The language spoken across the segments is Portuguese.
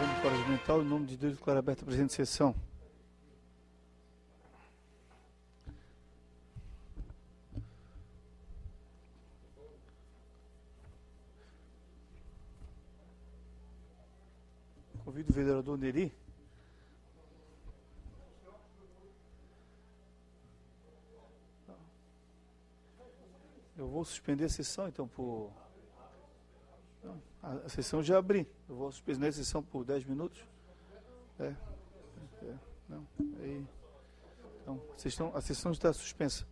Havendo para mental, em nome de Deus, declaro aberta a presente sessão. Convido o vereador Neri. Eu vou suspender a sessão, então, por... A sessão já abri. Eu vou suspender a sessão por 10 minutos. Não, aí... Então, a sessão está suspensa.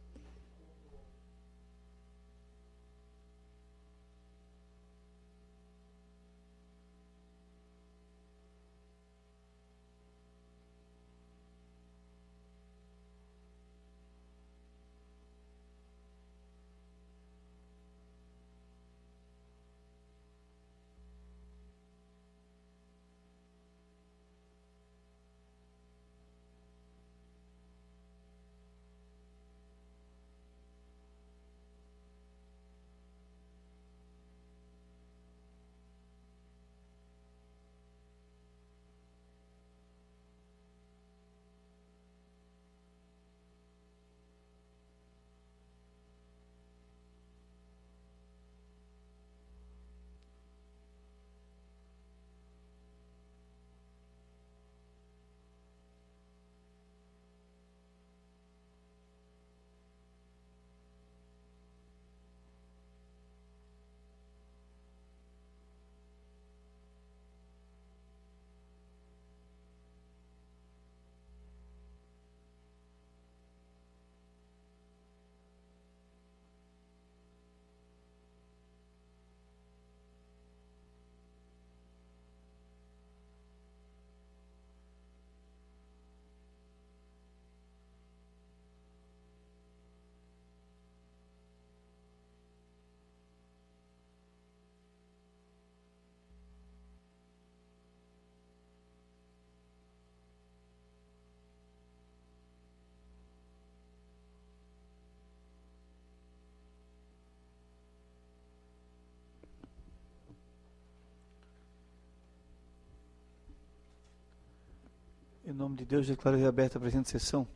Em nome de Deus, declaro aberta a presente sessão.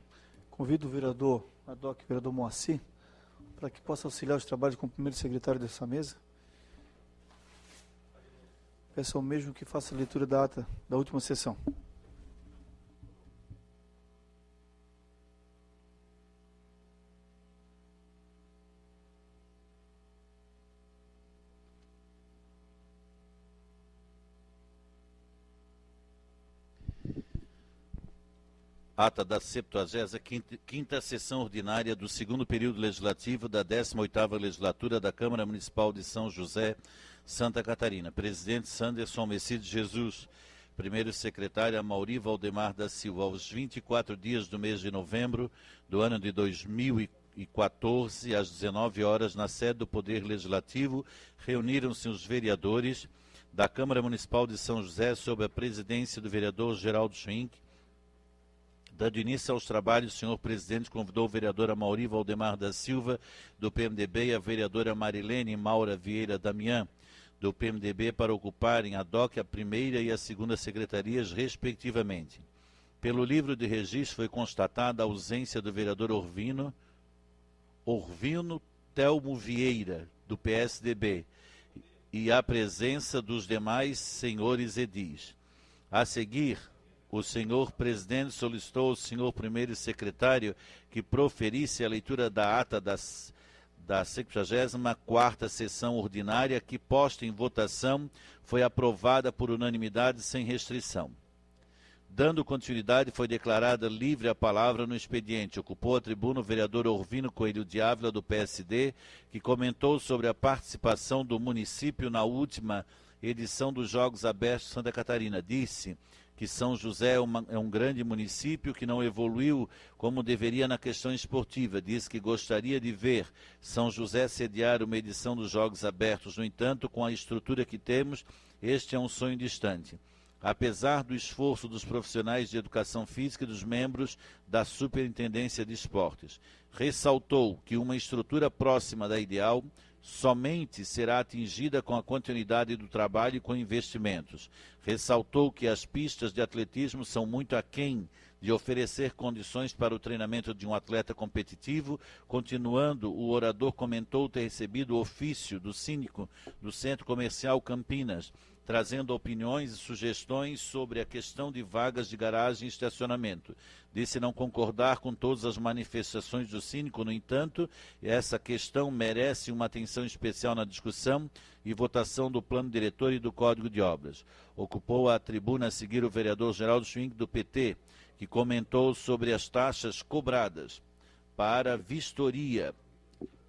Convido o vereador Adoc, vereador Moacir, para que possa auxiliar os trabalhos como primeiro secretário dessa mesa. Peço ao mesmo que faça a leitura da ata da última sessão. Ata da 75ª sessão ordinária do segundo período legislativo da 18ª legislatura da Câmara Municipal de São José, Santa Catarina. Presidente Sanderson Messides Jesus. Primeiro secretário Amaury Valdemar da Silva. Aos 24 dias do mês de novembro do ano de 2014, às 19 horas, na sede do Poder Legislativo, reuniram-se os vereadores da Câmara Municipal de São José sob a presidência do vereador Geraldo Schwink. Dando início aos trabalhos, o senhor presidente convidou o vereador Amaury Valdemar da Silva, do PMDB, e a vereadora Marilene Maura Vieira Damião, do PMDB, para ocuparem ad hoc a primeira e a segunda secretarias, respectivamente. Pelo livro de registro foi constatada a ausência do vereador Orvino Telmo Vieira, do PSDB, e a presença dos demais senhores edis. A seguir, o senhor presidente solicitou ao senhor primeiro secretário que proferisse a leitura da ata da 74ª sessão ordinária, que, posta em votação, foi aprovada por unanimidade sem restrição. Dando continuidade, foi declarada livre a palavra no expediente. Ocupou a tribuna o vereador Orvino Coelho de Ávila, do PSD, que comentou sobre a participação do município na última edição dos Jogos Abertos de Santa Catarina. Disse que São José é um grande município que não evoluiu como deveria na questão esportiva. Diz que gostaria de ver São José sediar uma edição dos Jogos Abertos. No entanto, com a estrutura que temos, este é um sonho distante. Apesar do esforço dos profissionais de educação física e dos membros da Superintendência de Esportes. Ressaltou que uma estrutura próxima da ideal somente será atingida com a continuidade do trabalho e com investimentos. Ressaltou que as pistas de atletismo são muito aquém de oferecer condições para o treinamento de um atleta competitivo. Continuando, o orador comentou ter recebido o ofício do síndico do Centro Comercial Campinas, trazendo opiniões e sugestões sobre a questão de vagas de garagem e estacionamento. Disse não concordar com todas as manifestações do síndico, no entanto, essa questão merece uma atenção especial na discussão e votação do plano diretor e do Código de Obras. Ocupou a tribuna a seguir o vereador Geraldo Schwing, do PT, que comentou sobre as taxas cobradas para vistoria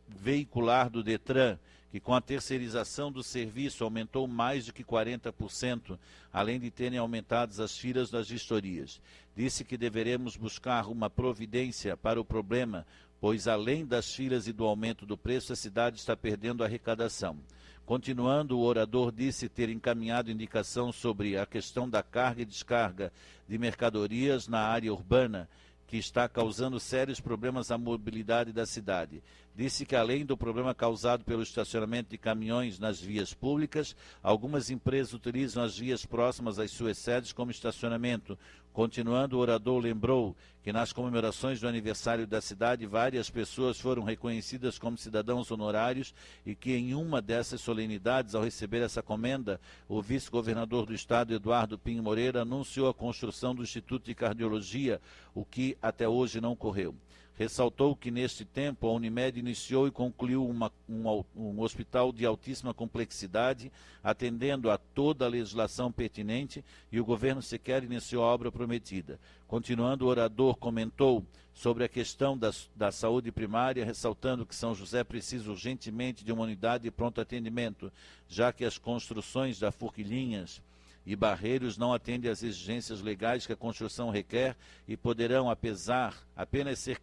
veicular do Detran, que com a terceirização do serviço aumentou mais de que 40%, além de terem aumentado as filas das vistorias. Disse que deveremos buscar uma providência para o problema, pois além das filas e do aumento do preço, a cidade está perdendo a arrecadação. Continuando, o orador disse ter encaminhado indicação sobre a questão da carga e descarga de mercadorias na área urbana, que está causando sérios problemas à mobilidade da cidade. Disse que, além do problema causado pelo estacionamento de caminhões nas vias públicas, algumas empresas utilizam as vias próximas às suas sedes como estacionamento. Continuando, o orador lembrou que nas comemorações do aniversário da cidade, várias pessoas foram reconhecidas como cidadãos honorários e que em uma dessas solenidades, ao receber essa comenda, o vice-governador do estado, Eduardo Pinho Moreira, anunciou a construção do Instituto de Cardiologia, o que até hoje não ocorreu. Ressaltou que, neste tempo, a Unimed iniciou e concluiu um hospital de altíssima complexidade, atendendo a toda a legislação pertinente, e o governo sequer iniciou a obra prometida. Continuando, o orador comentou sobre a questão da saúde primária, ressaltando que São José precisa urgentemente de uma unidade de pronto atendimento, já que as construções da Forquilhinhas e Barreiros não atendem às exigências legais que a construção requer e poderão, apenas ser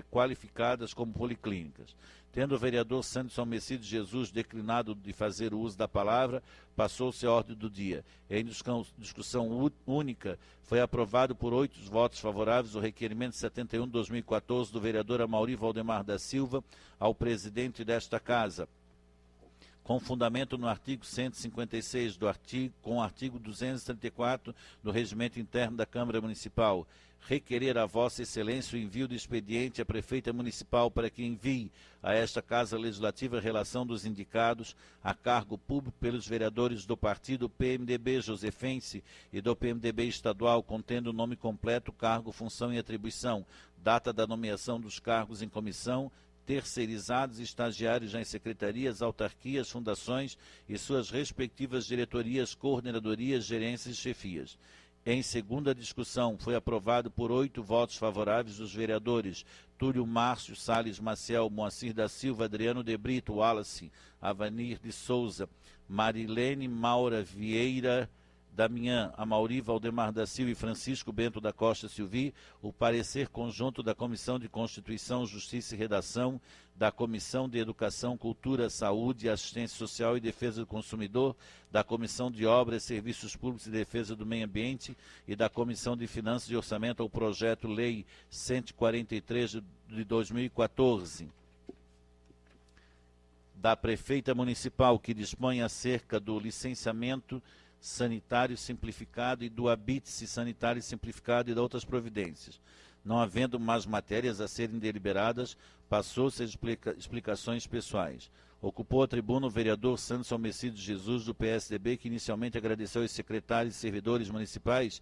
qualificadas como policlínicas. Tendo o vereador Sanderson Messides Jesus declinado de fazer o uso da palavra, passou-se a ordem do dia. Em discussão única, foi aprovado por 8 votos favoráveis o requerimento 71 de 2014 do vereador Amaury Valdemar da Silva ao presidente desta Casa, com fundamento no artigo 156 com o artigo 234 do Regimento Interno da Câmara Municipal, requerer a Vossa Excelência o envio do expediente à Prefeita Municipal para que envie a esta Casa Legislativa a relação dos indicados a cargo público pelos vereadores do partido PMDB Josefense e do PMDB estadual, contendo o nome completo, cargo, função e atribuição, data da nomeação dos cargos em comissão, terceirizados e estagiários em secretarias, autarquias, fundações e suas respectivas diretorias, coordenadorias, gerências e chefias. Em segunda discussão, foi aprovado por 8 votos favoráveis dos vereadores Túlio Márcio Salles Maciel, Moacir da Silva, Adriano de Brito, Wallace, Avanir de Souza, Marilene Maura Vieira Damião, Amaury Valdemar da Silva e Francisco Bento da Costa Silvi, o parecer conjunto da Comissão de Constituição, Justiça e Redação, da Comissão de Educação, Cultura, Saúde, Assistência Social e Defesa do Consumidor, da Comissão de Obras, Serviços Públicos e Defesa do Meio Ambiente e da Comissão de Finanças e Orçamento ao Projeto Lei 143 de 2014. Da Prefeita Municipal, que dispõe acerca do licenciamento sanitário simplificado e do habite-se sanitário simplificado e de outras providências. Não havendo mais matérias a serem deliberadas, passou-se as explicações pessoais. Ocupou a tribuna o vereador Sanderson Messides Jesus, do PSDB, que inicialmente agradeceu aos secretários e servidores municipais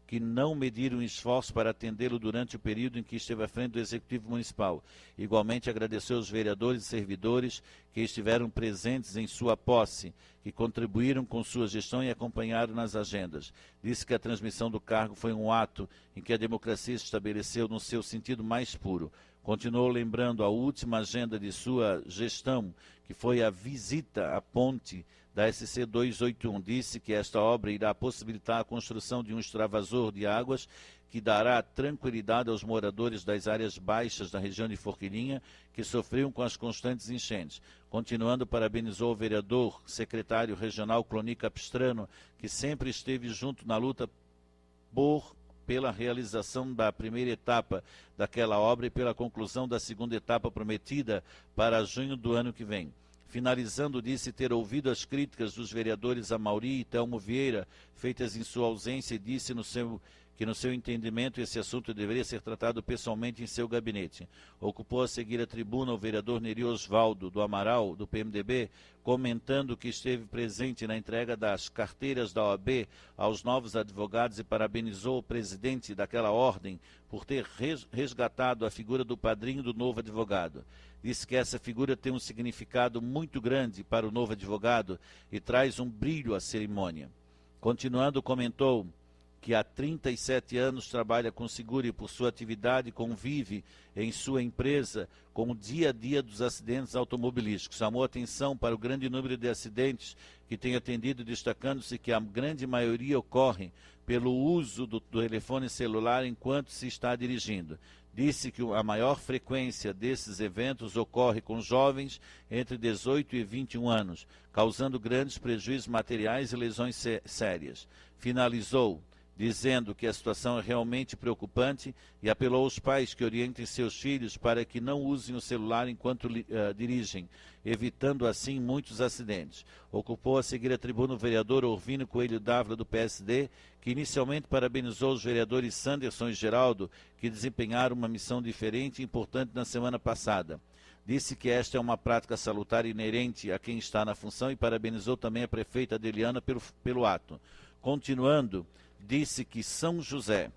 que não mediram esforço para atendê-lo durante o período em que esteve à frente do Executivo Municipal. Igualmente agradeceu aos vereadores e servidores que estiveram presentes em sua posse, que contribuíram com sua gestão e acompanharam nas agendas. Disse que a transmissão do cargo foi um ato em que a democracia se estabeleceu no seu sentido mais puro. Continuou lembrando a última agenda de sua gestão, que foi a visita à ponte da SC 281. Disse que esta obra irá possibilitar a construção de um extravasor de águas que dará tranquilidade aos moradores das áreas baixas da região de Forquilinha, que sofriam com as constantes enchentes. Continuando, parabenizou o vereador, secretário regional Cloni Capistrano, que sempre esteve junto na luta pela realização da primeira etapa daquela obra e pela conclusão da segunda etapa prometida para junho do ano que vem. Finalizando, disse ter ouvido as críticas dos vereadores Amaury e Telmo Vieira, feitas em sua ausência, e disse que no seu entendimento esse assunto deveria ser tratado pessoalmente em seu gabinete. Ocupou a seguir a tribuna o vereador Neri Osvaldo do Amaral, do PMDB, comentando que esteve presente na entrega das carteiras da OAB aos novos advogados e parabenizou o presidente daquela ordem por ter resgatado a figura do padrinho do novo advogado. Disse que essa figura tem um significado muito grande para o novo advogado e traz um brilho à cerimônia. Continuando, comentou que há 37 anos trabalha com seguro e por sua atividade convive em sua empresa com o dia a dia dos acidentes automobilísticos. Chamou atenção para o grande número de acidentes que tem atendido, destacando-se que a grande maioria ocorre pelo uso do telefone celular enquanto se está dirigindo. Disse que a maior frequência desses eventos ocorre com jovens entre 18 e 21 anos, causando grandes prejuízos materiais e lesões sérias. Finalizou dizendo que a situação é realmente preocupante e apelou aos pais que orientem seus filhos para que não usem o celular enquanto dirigem, evitando assim muitos acidentes. Ocupou a seguir a tribuna o vereador Orvino Coelho Dávila, do PSD, que inicialmente parabenizou os vereadores Sanderson e Geraldo, que desempenharam uma missão diferente e importante na semana passada. Disse que esta é uma prática salutar inerente a quem está na função e parabenizou também a prefeita Adeliana pelo ato. Continuando, disse que São José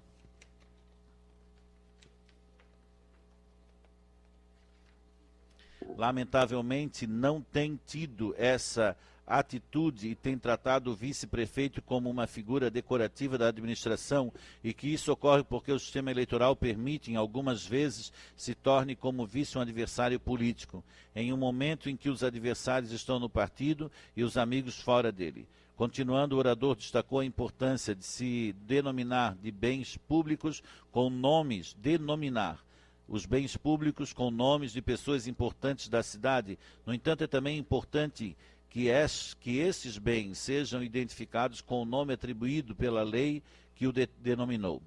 lamentavelmente não tem tido essa atitude e tem tratado o vice-prefeito como uma figura decorativa da administração e que isso ocorre porque o sistema eleitoral permite, em algumas vezes, se torne como vice um adversário político, em um momento em que os adversários estão no partido e os amigos fora dele. Continuando, o orador destacou a importância de se denominar de bens públicos com nomes, denominar os bens públicos com nomes de pessoas importantes da cidade. No entanto, é também importante que esses bens sejam identificados com o nome atribuído pela lei que o denominou.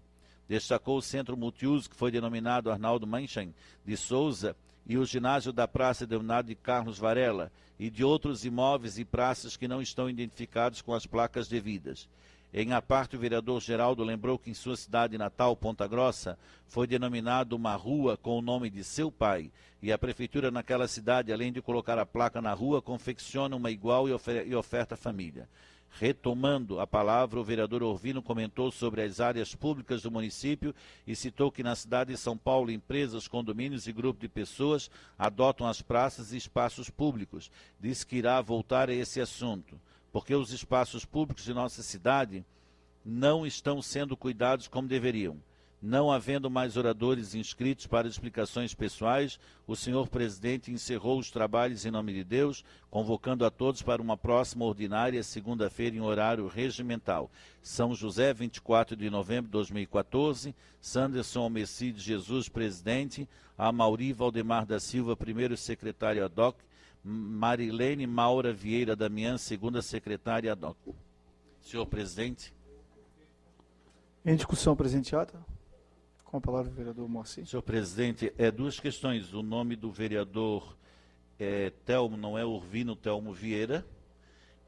Destacou o Centro Multiuso, que foi denominado Arnaldo Manchin de Souza, e o ginásio da praça denominado de Carlos Varela, e de outros imóveis e praças que não estão identificados com as placas devidas. Em a parte, o vereador Geraldo lembrou que em sua cidade natal, Ponta Grossa, foi denominado uma rua com o nome de seu pai, e a prefeitura naquela cidade, além de colocar a placa na rua, confecciona uma igual e oferta à família. Retomando a palavra, o vereador Orvino comentou sobre as áreas públicas do município e citou que na cidade de São Paulo, empresas, condomínios e grupos de pessoas adotam as praças e espaços públicos. Disse que irá voltar a esse assunto, porque os espaços públicos de nossa cidade não estão sendo cuidados como deveriam. Não havendo mais oradores inscritos para explicações pessoais, o senhor presidente encerrou os trabalhos em nome de Deus, convocando a todos para uma próxima ordinária segunda-feira em horário regimental. São José, 24 de novembro de 2014, Sanderson Almecide Jesus, presidente, Amaury Valdemar da Silva, primeiro secretário ad hoc, Marilene Maura Vieira Damião, segunda secretária ad hoc. Senhor presidente. Em discussão, presente ata. Com a palavra o vereador Moacir. Senhor presidente, duas questões. O nome do vereador Telmo não é Orvino Telmo Vieira.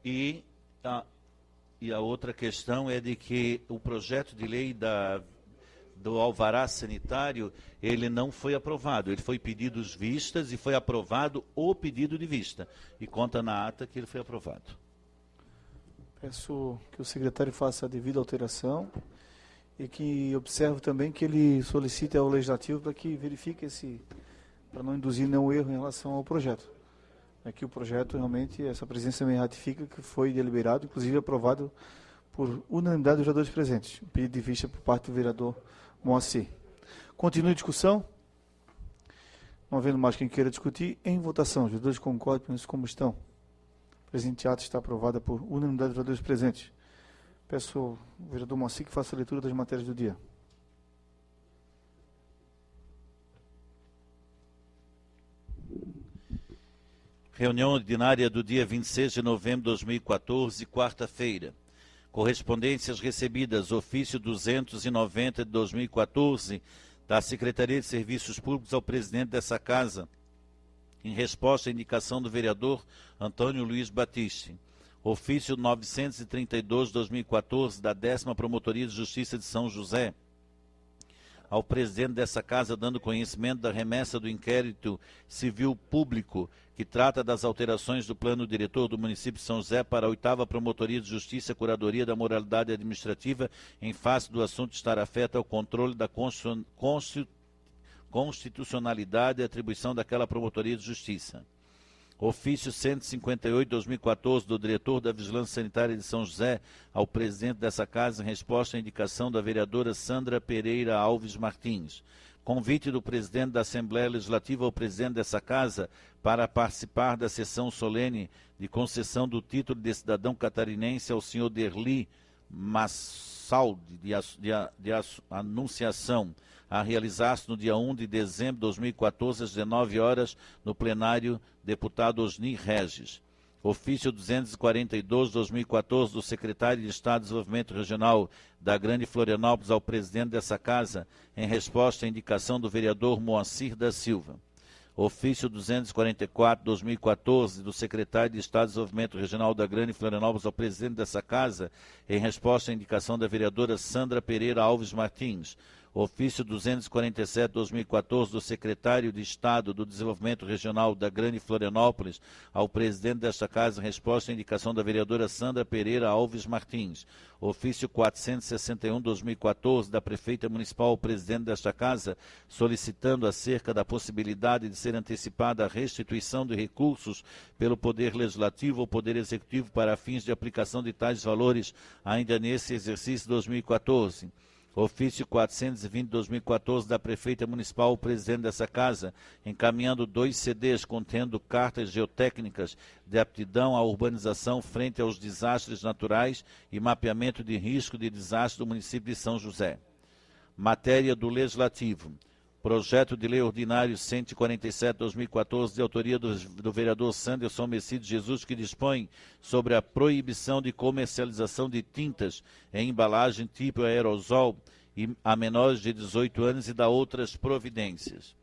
E a outra questão é de que o projeto de lei do alvará sanitário, ele não foi aprovado. Ele foi pedidos vistas e foi aprovado o pedido de vista. E conta na ata que ele foi aprovado. Peço que o secretário faça a devida alteração e que observe também que ele solicite ao Legislativo para que verifique para não induzir nenhum erro em relação ao projeto. É que o projeto realmente, essa presidência também ratifica que foi deliberado, inclusive aprovado por unanimidade dos vereadores presentes. O pedido de vista por parte do vereador Moacir. Continua a discussão. Não havendo mais quem queira discutir, em votação. Os vereadores concordam com isso como estão. O presente ato está aprovada por unanimidade dos vereadores presentes. Peço ao vereador Moacir que faça a leitura das matérias do dia. Reunião ordinária do dia 26 de novembro de 2014, quarta-feira. Correspondências recebidas, ofício 290 de 2014, da Secretaria de Serviços Públicos ao presidente dessa Casa, em resposta à indicação do vereador Antônio Luiz Batiste. Ofício 932/2014 da 10ª Promotoria de Justiça de São José, ao presidente dessa casa, dando conhecimento da remessa do inquérito civil público que trata das alterações do plano diretor do município de São José para a 8ª Promotoria de Justiça, Curadoria da Moralidade Administrativa, em face do assunto estar afeto ao controle da constitucionalidade e atribuição daquela Promotoria de Justiça. Ofício 158/2014 do diretor da Vigilância Sanitária de São José ao presidente dessa casa, em resposta à indicação da vereadora Sandra Pereira Alves Martins. Convite do presidente da Assembleia Legislativa ao presidente dessa casa para participar da sessão solene de concessão do título de cidadão catarinense ao senhor Derli Massaldi de Anunciação, a realizar-se no dia 1 de dezembro de 2014, às 19 horas, no plenário deputado Osni Regis. Ofício 242/2014 do secretário de Estado de Desenvolvimento Regional da Grande Florianópolis ao presidente dessa casa, em resposta à indicação do vereador Moacir da Silva. Ofício 244/2014 do secretário de Estado de Desenvolvimento Regional da Grande Florianópolis ao presidente dessa casa, em resposta à indicação da vereadora Sandra Pereira Alves Martins. Ofício 247/2014 do secretário de Estado do Desenvolvimento Regional da Grande Florianópolis ao presidente desta casa, em resposta à indicação da vereadora Sandra Pereira Alves Martins. Ofício 461/2014 da prefeita municipal ao presidente desta casa, solicitando acerca da possibilidade de ser antecipada a restituição de recursos pelo Poder Legislativo ou Poder Executivo para fins de aplicação de tais valores ainda nesse exercício 2014. Ofício 420/2014 da prefeita municipal ao presidente dessa casa, encaminhando 2 CDs contendo cartas geotécnicas de aptidão à urbanização frente aos desastres naturais e mapeamento de risco de desastre do município de São José. Matéria do Legislativo. Projeto de Lei Ordinário 147/2014, de autoria do vereador Sanderson Messides Jesus, que dispõe sobre a proibição de comercialização de tintas em embalagem tipo aerosol a menores de 18 anos e da outras providências.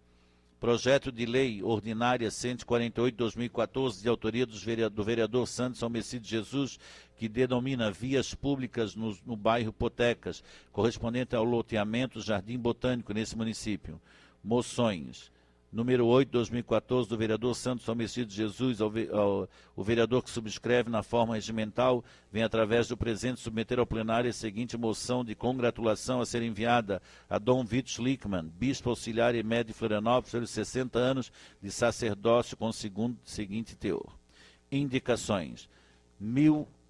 Projeto de Lei Ordinária 148/2014, de autoria do vereador Sanderson Messides Jesus, que denomina vias públicas no bairro Potecas, correspondente ao loteamento Jardim Botânico nesse município. Moções. Número 8/2014, do vereador Sanderson Messides Jesus, o vereador que subscreve na forma regimental, vem através do presente submeter ao plenário a seguinte moção de congratulação a ser enviada a Dom Vitor Schlickmann, bispo auxiliar e médio de Florianópolis, pelos 60 anos de sacerdócio, com o seguinte teor. Indicações.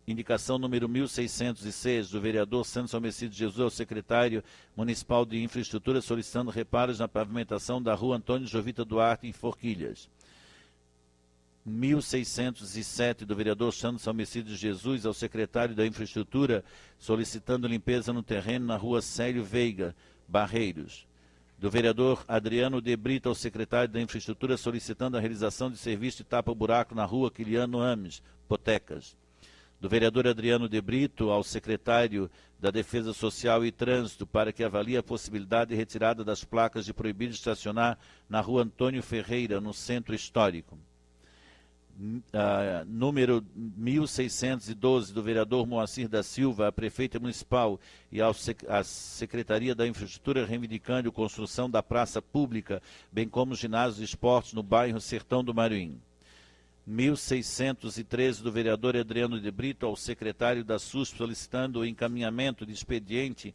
Indicação número 1606, do vereador Sanderson Messides Jesus ao secretário municipal de infraestrutura, solicitando reparos na pavimentação da rua Antônio Jovita Duarte, em Forquilhas. 1607, do vereador Sanderson Messides Jesus ao secretário da infraestrutura, solicitando limpeza no terreno na rua Célio Veiga, Barreiros. Do vereador Adriano de Brito ao secretário da infraestrutura, solicitando a realização de serviço de tapa-buraco na rua Quiliano Ames, Potecas. Do vereador Adriano de Brito ao secretário da Defesa Social e Trânsito, para que avalie a possibilidade de retirada das placas de proibido estacionar na rua Antônio Ferreira, no Centro Histórico. Número 1612, do vereador Moacir da Silva, à prefeita municipal e à Secretaria da Infraestrutura, reivindicando a construção da praça pública, bem como ginásio de esportes no bairro Sertão do Maruim. 1613, do vereador Adriano de Brito ao secretário da SUSP, solicitando o encaminhamento de expediente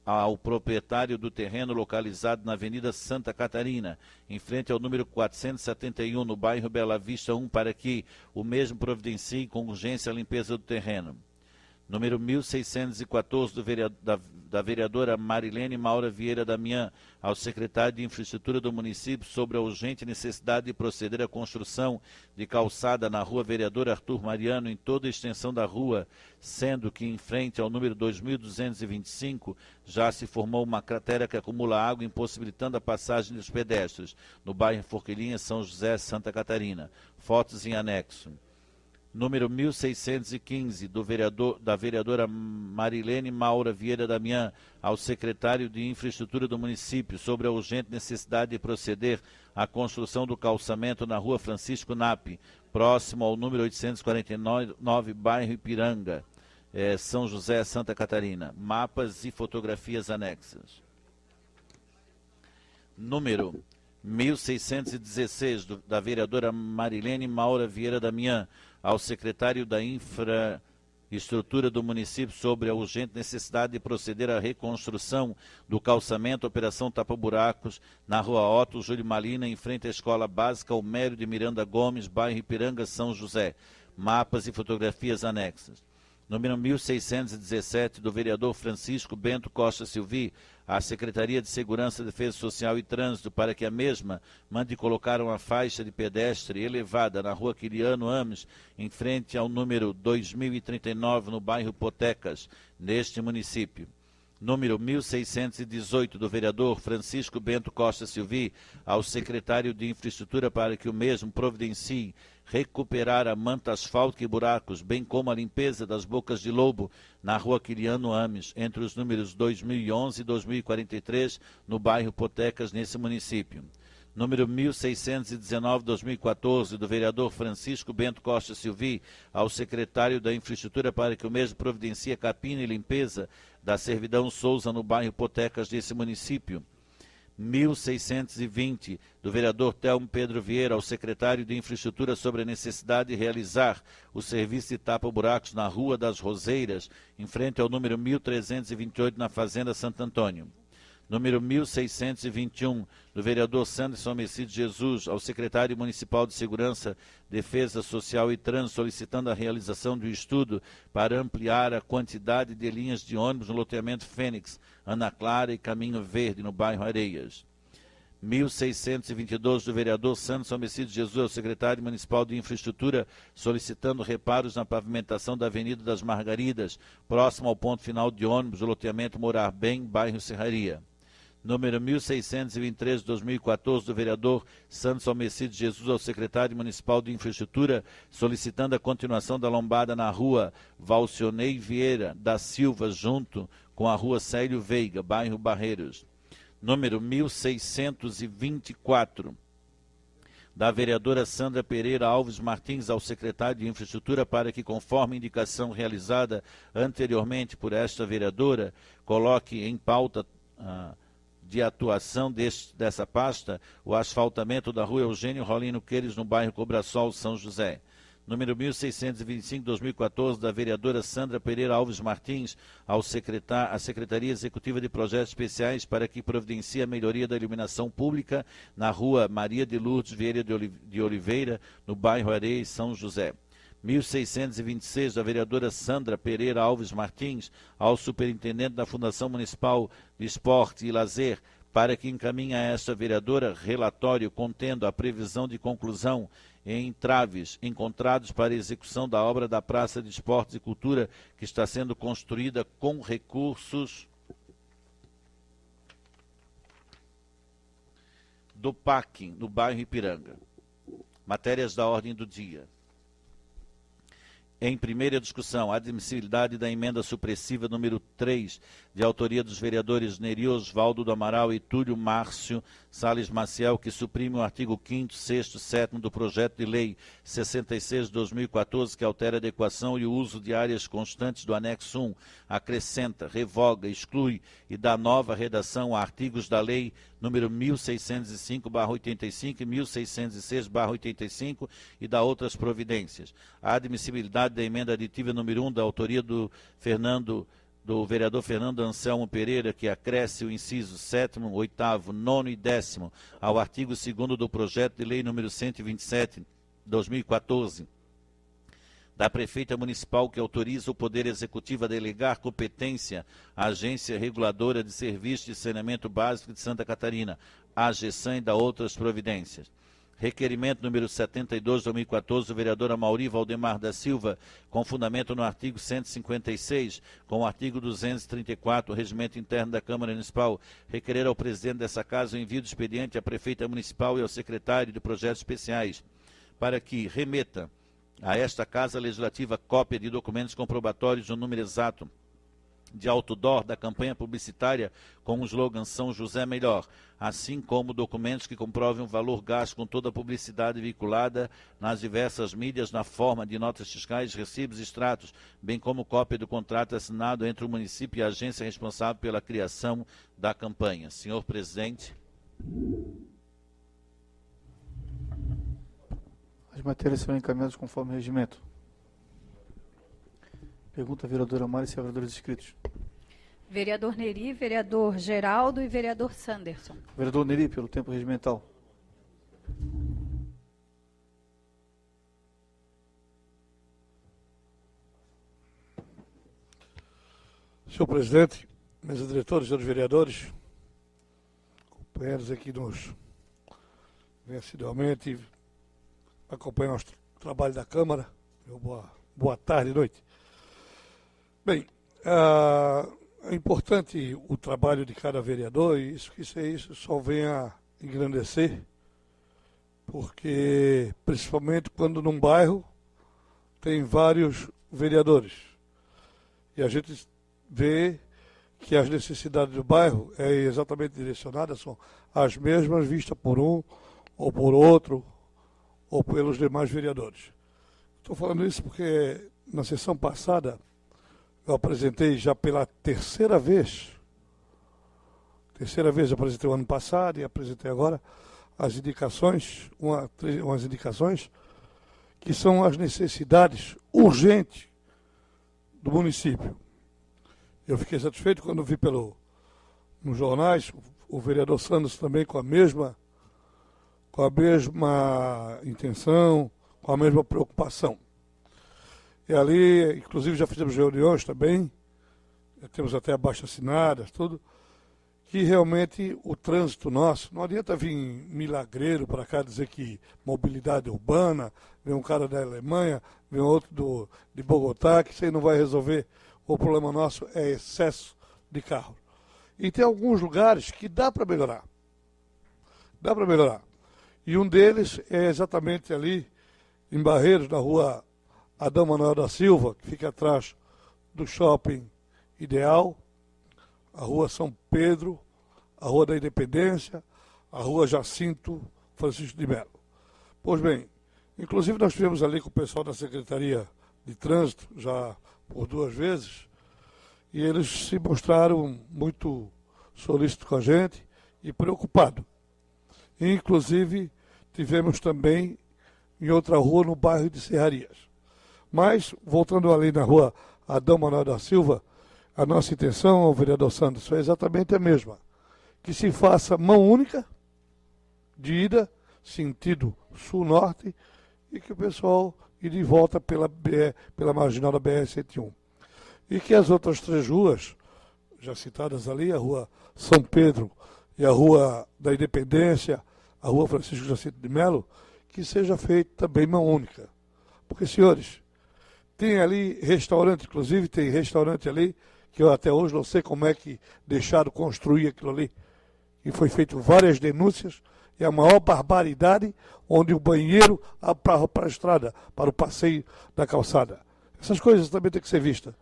ao proprietário do terreno localizado na Avenida Santa Catarina, em frente ao número 471, no bairro Bela Vista 1, para que o mesmo providencie com urgência a limpeza do terreno. Número 1614, da vereadora Marilene Maura Vieira Damião, ao secretário de Infraestrutura do município, sobre a urgente necessidade de proceder à construção de calçada na rua Vereador Arthur Mariano, em toda a extensão da rua, sendo que em frente ao número 2225 já se formou uma cratera que acumula água, impossibilitando a passagem dos pedestres, no bairro Forquilinha, São José, Santa Catarina. Fotos em anexo. Número 1615, da vereadora Marilene Maura Vieira Damião, ao secretário de Infraestrutura do município, sobre a urgente necessidade de proceder à construção do calçamento na rua Francisco Nape, próximo ao número 849, bairro Ipiranga, São José, Santa Catarina. Mapas e fotografias anexas. Número 1616, da vereadora Marilene Maura Vieira Damião, ao secretário da Infraestrutura do município sobre a urgente necessidade de proceder à reconstrução do calçamento Operação Tapa-Buracos na rua Otto Júlio Malina, em frente à Escola Básica Almério de Miranda Gomes, bairro Ipiranga, São José. Mapas e fotografias anexas. Número 1617, do vereador Francisco Bento Costa Silvi, à Secretaria de Segurança, Defesa Social e Trânsito, para que a mesma mande colocar uma faixa de pedestre elevada na rua Quiliano Ames, em frente ao número 2039, no bairro Potecas, neste município. Número 1618, do vereador Francisco Bento Costa Silvi, ao secretário de Infraestrutura, para que o mesmo providencie recuperar a manta asfáltica e buracos, bem como a limpeza das bocas de lobo na rua Quiliano Ames, entre os números 2011 e 2043, no bairro Potecas, nesse município. Número 1619/2014, do vereador Francisco Bento Costa Silvi, ao secretário da Infraestrutura, para que o mesmo providencie a capina e limpeza da Servidão Souza, no bairro Potecas, desse município. 1620, do vereador Telmo Pedro Vieira, ao secretário de Infraestrutura, sobre a necessidade de realizar o serviço de tapa-buracos na Rua das Roseiras, em frente ao número 1328, na Fazenda Santo Antônio. Número 1621, do vereador Sanderson Messides Jesus, ao secretário municipal de Segurança, Defesa Social e Trânsito, solicitando a realização de um estudo para ampliar a quantidade de linhas de ônibus no loteamento Fênix, Ana Clara e Caminho Verde, no bairro Areias. 1622, do vereador Sanderson Messides Jesus, ao secretário municipal de Infraestrutura, solicitando reparos na pavimentação da Avenida das Margaridas, próximo ao ponto final de ônibus do loteamento Morar Bem, bairro Serraria. Número 1623, de 2014, do vereador Sanderson Messides Jesus, ao secretário municipal de Infraestrutura, solicitando a continuação da lombada na rua Valcionei Vieira da Silva, junto com a rua Célio Veiga, bairro Barreiros. Número 1624, da vereadora Sandra Pereira Alves Martins, ao secretário de Infraestrutura, para que, conforme indicação realizada anteriormente por esta vereadora, coloque em pauta de atuação dessa pasta o asfaltamento da rua Eugênio Rolino Queires, no bairro Cobrasol, São José. Número 1625, 2014, da vereadora Sandra Pereira Alves Martins, à Secretaria Executiva de Projetos Especiais, para que providencie a melhoria da iluminação pública na rua Maria de Lourdes Vieira de Oliveira, no bairro Areia, São José. 1626, da vereadora Sandra Pereira Alves Martins, ao superintendente da Fundação Municipal de Esporte e Lazer, para que encaminhe a esta vereadora relatório contendo a previsão de conclusão em entraves encontrados para a execução da obra da Praça de Esportes e Cultura, que está sendo construída com recursos do PAC, no bairro Ipiranga. Matérias da ordem do dia. Em primeira discussão, a admissibilidade da emenda supressiva número 3, de autoria dos vereadores Neri Osvaldo do Amaral e Túlio Márcio Salles Maciel, que suprime o artigo 5º, 6º, 7º do projeto de lei 66 de 2014, que altera a adequação e o uso de áreas constantes do anexo 1, acrescenta, revoga, exclui e dá nova redação a artigos da lei número 1605/85 e 1606/85 e dá outras providências. A admissibilidade da emenda aditiva número 1, da autoria do vereador Fernando Anselmo Pereira, que acresce o inciso 7º, 8º, 9º e 10º ao artigo 2º do projeto de lei número 127, 2014, da prefeita municipal, que autoriza o Poder Executivo a delegar competência à Agência Reguladora de Serviços de Saneamento Básico de Santa Catarina, a AGESAN, e dá outras providências. Requerimento número 72, 2014, do vereador Amauri Valdemar da Silva, com fundamento no artigo 156, com o artigo 234, o Regimento Interno da Câmara Municipal, requerer ao presidente dessa casa o envio do expediente à prefeita municipal e ao secretário de Projetos Especiais, para que remeta a esta Casa Legislativa cópia de documentos comprobatórios do número exato de outdoor da campanha publicitária com o slogan São José Melhor, assim como documentos que comprovem o valor gasto com toda a publicidade vinculada nas diversas mídias na forma de notas fiscais, recibos e extratos, bem como cópia do contrato assinado entre o município e a agência responsável pela criação da campanha. Senhor presidente. As matérias serão encaminhadas conforme o regimento. Pergunta a vereadora Mari e vereadores inscritos. Vereador Neri, vereador Geraldo e vereador Sanderson. Vereador Neri, pelo tempo regimental. Senhor presidente, mesa diretora, senhores vereadores, companheiros aqui nos vêm assiduamente acompanhar o trabalho da Câmara. Boa tarde e noite. Bem, é importante o trabalho de cada vereador e isso só vem a engrandecer, porque principalmente quando num bairro tem vários vereadores e a gente vê que as necessidades do bairro é exatamente direcionadas, são as mesmas vistas por um ou por outro ou pelos demais vereadores. Estou falando isso porque na sessão passada eu apresentei já pela terceira vez apresentei o ano passado e apresentei agora as indicações, umas indicações que são as necessidades urgentes do município. Eu fiquei satisfeito quando vi nos jornais o vereador Santos também com a mesma intenção, com a mesma preocupação. E ali, inclusive, já fizemos reuniões também, já temos até abaixo-assinadas, tudo, que realmente o trânsito nosso, não adianta vir milagreiro para cá dizer que mobilidade urbana, vem um cara da Alemanha, vem outro de Bogotá, que isso aí não vai resolver. O problema nosso é excesso de carro. E tem alguns lugares que dá para melhorar. Dá para melhorar. E um deles é exatamente ali, em Barreiros, na rua Adão Manuel da Silva, que fica atrás do Shopping Ideal, a rua São Pedro, a rua da Independência, a rua Jacinto Francisco de Melo. Pois bem, inclusive nós estivemos ali com o pessoal da Secretaria de Trânsito, já por 2 vezes, e eles se mostraram muito solícitos com a gente e preocupados. Inclusive, tivemos também em outra rua no bairro de Serrarias. Mas, voltando ali na rua Adão Manuel da Silva, a nossa intenção, o vereador Santos, é exatamente a mesma. Que se faça mão única de ida, sentido sul-norte, e que o pessoal ir de volta pela marginal da BR-101. E que as outras 3 ruas, já citadas ali, a rua São Pedro e a rua da Independência, a rua Francisco Jacinto de Melo, que seja feita também mão única. Porque, senhores, tem ali restaurante, inclusive tem restaurante ali, que eu até hoje não sei como é que deixaram construir aquilo ali. E foi feito várias denúncias, e a maior barbaridade, onde o banheiro para a estrada, para o passeio da calçada. Essas coisas também têm que ser vistas.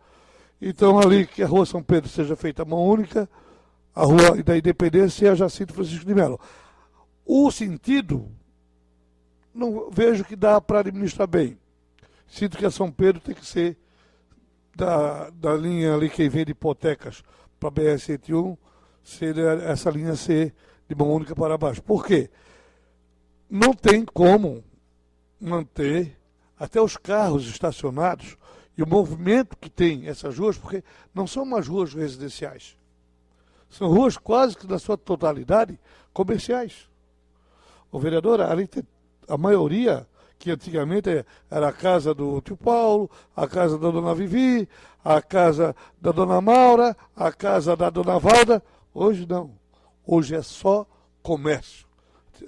Então, ali, que a rua São Pedro seja feita mão única, a rua da Independência e a Jacinto Francisco de Melo. O sentido, não vejo que dá para administrar bem. Sinto que a São Pedro tem que ser da linha ali que vem de hipotecas para a BR-101, essa linha ser de mão única para baixo. Por quê? Não tem como manter até os carros estacionados e o movimento que tem essas ruas, porque não são umas ruas residenciais. São ruas quase que na sua totalidade comerciais. O vereador, ali tem a maioria, que antigamente era a casa do tio Paulo, a casa da dona Vivi, a casa da dona Maura, a casa da dona Valda. Hoje não. Hoje é só comércio.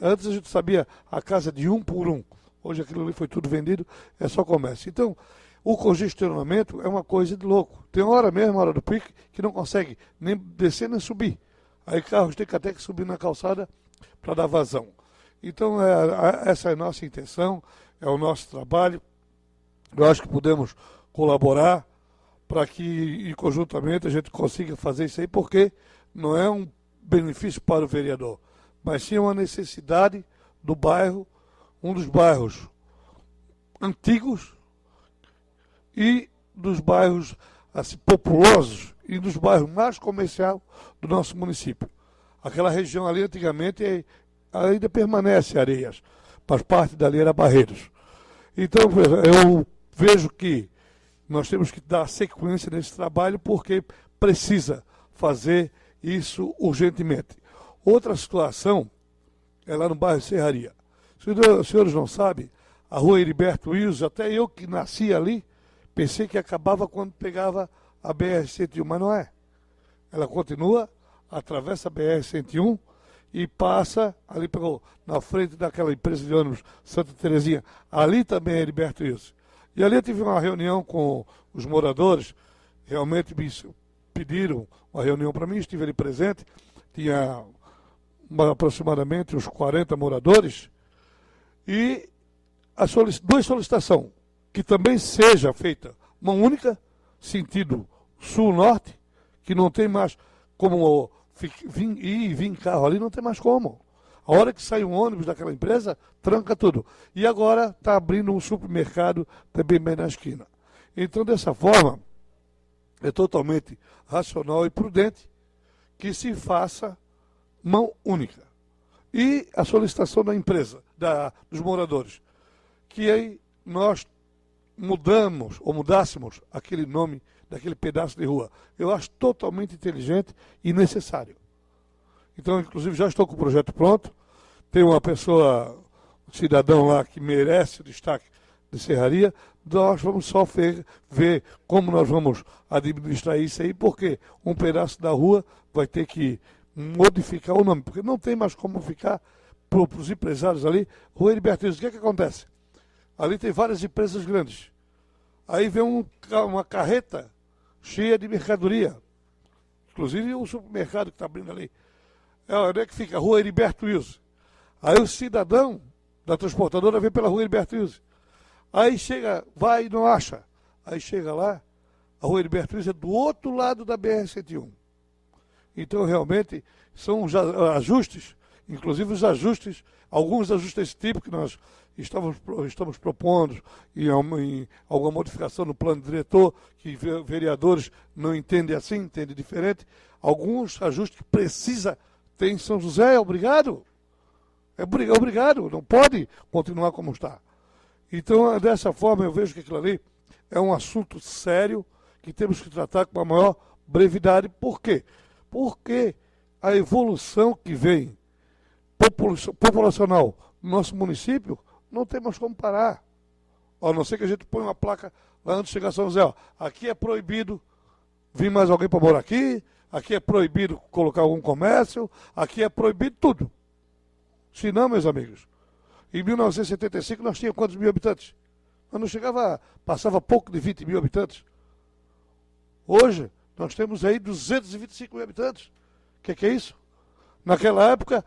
Antes a gente sabia a casa de 1 por 1. Hoje aquilo ali foi tudo vendido, é só comércio. Então, o congestionamento é uma coisa de louco. Tem hora mesmo, hora do pique, que não consegue nem descer nem subir. Aí carros têm que até que subir na calçada para dar vazão. Então, essa é a nossa intenção, é o nosso trabalho. Eu acho que podemos colaborar para que, conjuntamente, a gente consiga fazer isso aí, porque não é um benefício para o vereador, mas sim uma necessidade do bairro, um dos bairros antigos e dos bairros assim, populosos e dos bairros mais comerciais do nosso município. Aquela região ali, antigamente, ainda permanece Areias, mas parte dali era Barreiros. Então, eu vejo que nós temos que dar sequência nesse trabalho porque precisa fazer isso urgentemente. Outra situação é lá no bairro Serraria. Os senhores não sabem, a rua Heriberto Wilson, até eu que nasci ali, pensei que acabava quando pegava a BR-101, mas não é. Ela continua, atravessa a BR-101 e passa ali na frente daquela empresa de ônibus Santa Terezinha. Ali também é Heriberto Wilson. E ali eu tive uma reunião com os moradores, realmente me pediram uma reunião para mim, estive ali presente, tinha aproximadamente uns 40 moradores, e duas solicitações, que também seja feita uma única, sentido sul-norte, que não tem mais como ir e vir carro ali, não tem mais como. A hora que sai um ônibus daquela empresa, tranca tudo. E agora está abrindo um supermercado também bem na esquina. Então, dessa forma, é totalmente racional e prudente que se faça mão única. E a solicitação da empresa, dos moradores, que aí nós mudássemos aquele nome daquele pedaço de rua. Eu acho totalmente inteligente e necessário. Então, inclusive, já estou com o projeto pronto. Tem uma pessoa, um cidadão lá que merece o destaque de Serraria. Nós vamos só ver como nós vamos administrar isso aí, porque um pedaço da rua vai ter que modificar o nome, porque não tem mais como ficar para os empresários ali. Rua Heriberto Wilson, o que acontece? Ali tem várias empresas grandes. Aí vem uma carreta cheia de mercadoria. Inclusive o supermercado que está abrindo ali. Onde é que fica? Rua Heriberto Wilson. Aí o cidadão da transportadora vem pela Rua Heriberto Wilson. Aí chega, vai e não acha. Aí chega lá, a Rua Heriberto Wilson é do outro lado da BR-101. Então, realmente, são os ajustes, inclusive os ajustes, alguns ajustes desse tipo que nós estamos propondo em alguma modificação no plano diretor, que vereadores não entendem assim, entendem diferente. Alguns ajustes que precisa ter em São José, obrigado. Obrigado, não pode continuar como está. Então, dessa forma, eu vejo que aquilo ali é um assunto sério que temos que tratar com a maior brevidade. Por quê? Porque a evolução que vem populacional no nosso município não tem mais como parar. A não ser que a gente ponha uma placa lá antes de chegar a São José. Ó, aqui é proibido vir mais alguém para morar aqui, aqui é proibido colocar algum comércio, aqui é proibido tudo. Se não, meus amigos, em 1975 nós tínhamos quantos mil habitantes? Nós não chegava, passava pouco de 20 mil habitantes. Hoje, nós temos aí 225 mil habitantes. O que é isso? Naquela época,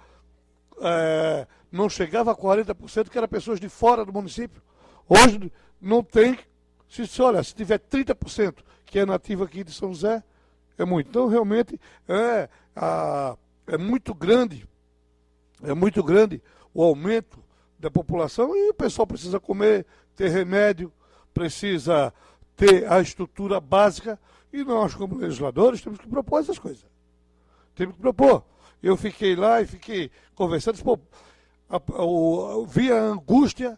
não chegava a 40%, que eram pessoas de fora do município. Hoje, não tem. Se tiver 30% que é nativo aqui de São José, é muito. Então, realmente, é muito grande o aumento da população e o pessoal precisa comer, ter remédio, precisa ter a estrutura básica e nós, como legisladores, temos que propor essas coisas. Temos que propor. Eu fiquei lá e fiquei conversando, vi a angústia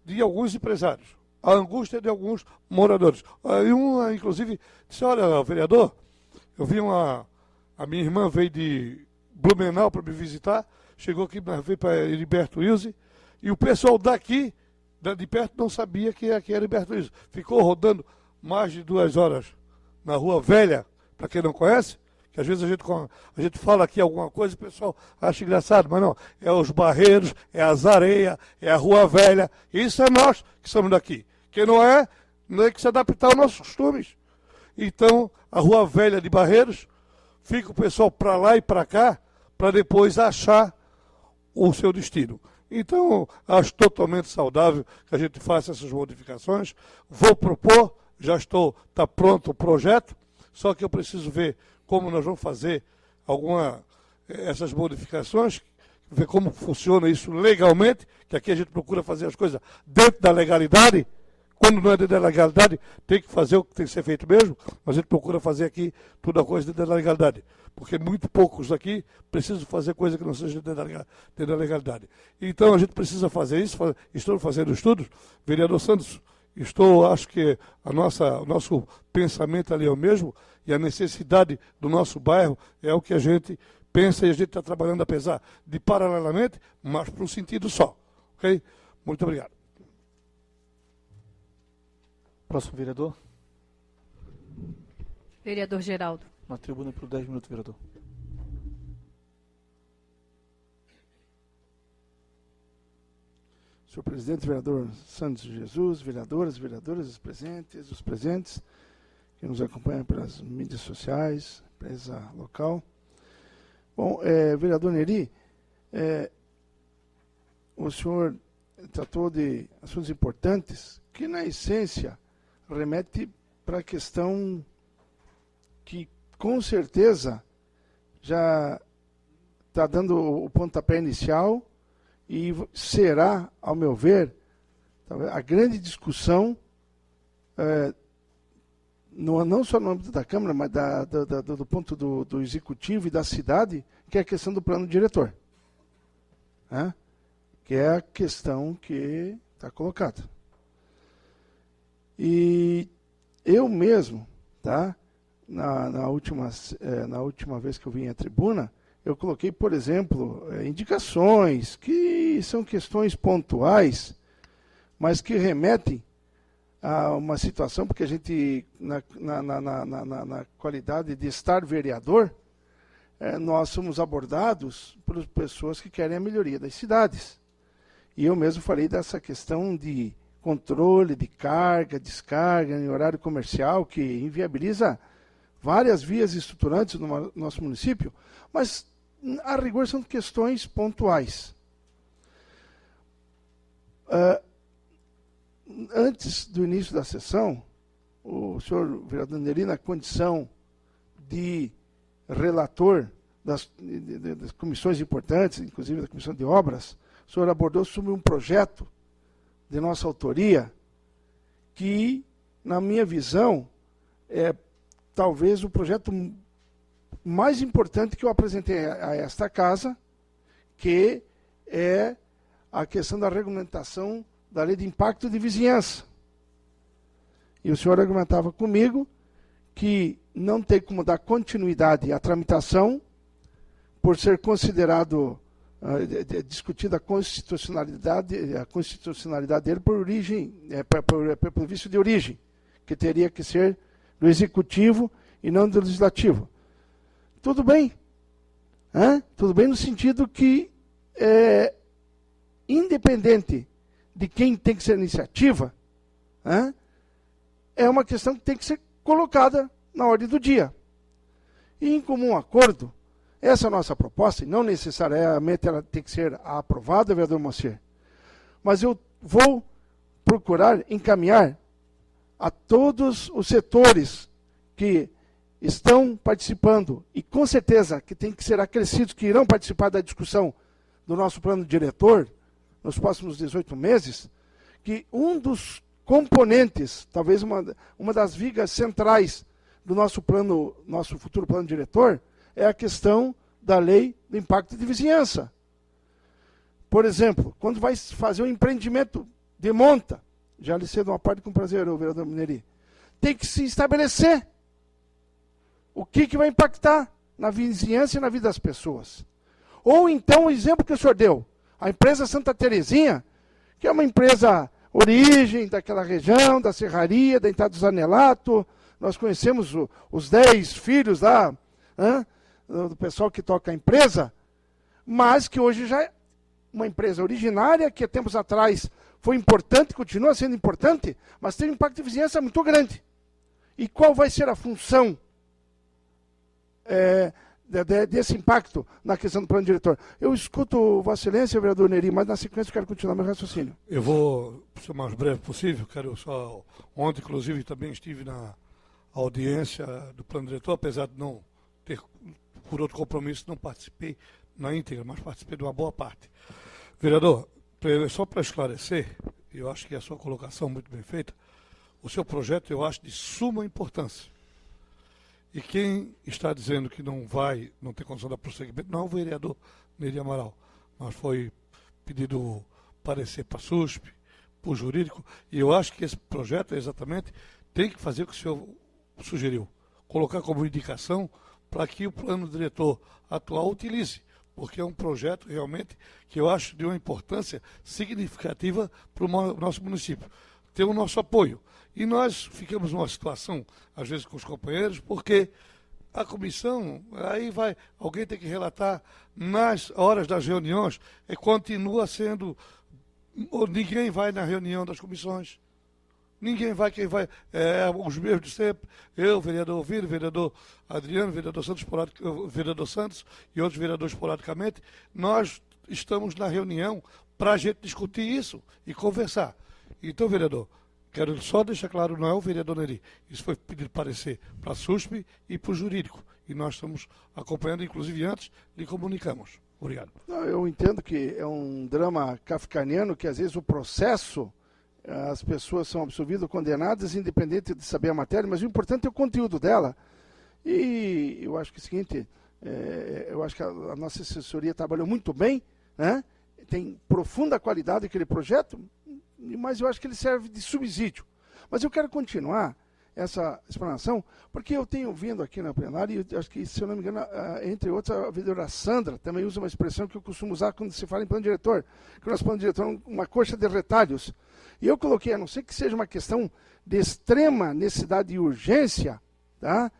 de alguns empresários, a angústia de alguns moradores. Aí inclusive, disse, olha, vereador, eu vi a minha irmã veio de Blumenau para me visitar, chegou aqui, veio para Heriberto Wilson, e o pessoal daqui, de perto, não sabia que era Heriberto Wilson. Ficou rodando mais de 2 horas na Rua Velha, para quem não conhece, que às vezes a gente fala aqui alguma coisa e o pessoal acha engraçado, mas não, é os Barreiros, é as Areias, é a Rua Velha, isso é nós que somos daqui. Quem não é que se adaptar aos nossos costumes. Então, a Rua Velha de Barreiros, fica o pessoal para lá e para cá, para depois achar o seu destino. Então, acho totalmente saudável que a gente faça essas modificações. Vou propor, está pronto o projeto, só que eu preciso ver como nós vamos fazer essas modificações, ver como funciona isso legalmente, que aqui a gente procura fazer as coisas dentro da legalidade. Quando não é dentro da legalidade, tem que fazer o que tem que ser feito mesmo, mas a gente procura fazer aqui toda a coisa dentro da legalidade. Porque muito poucos aqui precisam fazer coisa que não seja dentro da legalidade. Então a gente precisa fazer isso, estou fazendo estudos. Vereador Santos, acho que o nosso pensamento ali é o mesmo, e a necessidade do nosso bairro é o que a gente pensa, e a gente está trabalhando, apesar de paralelamente, mas para um sentido só. Ok? Muito obrigado. Próximo vereador. Vereador Geraldo. Na tribuna por 10 minutos, vereador. Senhor presidente, vereador Santos Jesus, vereadoras, os presentes que nos acompanham pelas mídias sociais, empresa local. Bom, vereador Neri, o senhor tratou de assuntos importantes que, na essência, remete para a questão que, com certeza, já está dando o pontapé inicial e será, ao meu ver, a grande discussão, não só no âmbito da Câmara, mas do ponto do Executivo e da cidade, que é a questão do plano diretor. Né? Que é a questão que está colocada. E eu mesmo, tá? Na última vez que eu vim à tribuna, eu coloquei, por exemplo, indicações que são questões pontuais, mas que remetem a uma situação, porque a gente, na qualidade de estar vereador, nós somos abordados por pessoas que querem a melhoria das cidades. E eu mesmo falei dessa questão de controle de carga, descarga em horário comercial, que inviabiliza várias vias estruturantes no nosso município, mas, a rigor, são questões pontuais. Antes do início da sessão, o senhor vereador Neri, na condição de relator das comissões importantes, inclusive da Comissão de Obras, o senhor abordou sobre um projeto de nossa autoria que, na minha visão, é talvez o projeto mais importante que eu apresentei a esta casa, que é a questão da regulamentação da Lei de Impacto de Vizinhança. E o senhor argumentava comigo que não tem como dar continuidade à tramitação por ser considerado, discutida a constitucionalidade dele por origem, pelo vício de origem, que teria que ser do Executivo e não do Legislativo. Tudo bem. Tudo bem no sentido que, independente de quem tem que ser a iniciativa, é uma questão que tem que ser colocada na ordem do dia. E, em comum acordo, essa é a nossa proposta, e não necessariamente ela tem que ser aprovada, vereador Moacir, mas eu vou procurar encaminhar a todos os setores que estão participando, e com certeza que tem que ser acrescidos, que irão participar da discussão do nosso plano diretor nos próximos 18 meses, que um dos componentes, talvez uma das vigas centrais do nosso futuro plano diretor, é a questão da lei do impacto de vizinhança. Por exemplo, quando vai fazer um empreendimento de monta, já lhe cedo uma parte com prazer, o vereador Neri, tem que se estabelecer o que vai impactar na vizinhança e na vida das pessoas. Ou então, o exemplo que o senhor deu, a empresa Santa Terezinha, que é uma empresa origem daquela região, da Serraria, da entrada do Zanelato, nós conhecemos os 10 filhos lá, do pessoal que toca a empresa, mas que hoje já é uma empresa originária, que há tempos atrás foi importante, continua sendo importante, mas tem um impacto de vizinhança muito grande. E qual vai ser a função desse impacto na questão do plano diretor. Eu escuto Vossa Excelência, vereador Neri, mas na sequência eu quero continuar meu raciocínio. Eu vou ser o mais breve possível. Ontem, inclusive, também estive na audiência do plano diretor, apesar de não ter, por outro compromisso, não participei na íntegra, mas participei de uma boa parte. Vereador, só para esclarecer, eu acho que a sua colocação muito bem feita, o seu projeto eu acho de suma importância. E quem está dizendo que não tem condição de dar prosseguimento, não é o vereador Neri Amaral, mas foi pedido parecer para a SUSP, para o jurídico, e eu acho que esse projeto exatamente tem que fazer o que o senhor sugeriu, colocar como indicação para que o plano diretor atual utilize, porque é um projeto realmente que eu acho de uma importância significativa para o nosso município. Tem o nosso apoio. E nós ficamos numa situação, às vezes, com os companheiros, porque a comissão, alguém tem que relatar nas horas das reuniões, e continua sendo, ninguém vai na reunião das comissões. Ninguém vai, quem vai, os mesmos de sempre, eu, vereador Ovídio, vereador Adriano, vereador Santos e outros vereadores esporadicamente, nós estamos na reunião para a gente discutir isso e conversar. Então, vereador, quero só deixar claro, não é o vereador Neri. Isso foi pedido parecer para a SUSP e para o jurídico. E nós estamos acompanhando, inclusive antes, lhe comunicamos. Obrigado. Eu entendo que é um drama kafkaniano, que às vezes o processo, as pessoas são absolvidas ou condenadas, independente de saber a matéria, mas o importante é o conteúdo dela. E eu acho que é o seguinte, eu acho que a nossa assessoria trabalhou muito bem, né? Tem profunda qualidade aquele projeto, mas eu acho que ele serve de subsídio. Mas eu quero continuar essa explanação, porque eu tenho vindo aqui na plenária, e acho que, se eu não me engano, entre outros, a vereadora Sandra também usa uma expressão que eu costumo usar quando se fala em plano diretor, que o nosso plano diretor é uma coxa de retalhos. E eu coloquei, a não ser que seja uma questão de extrema necessidade e urgência, tá?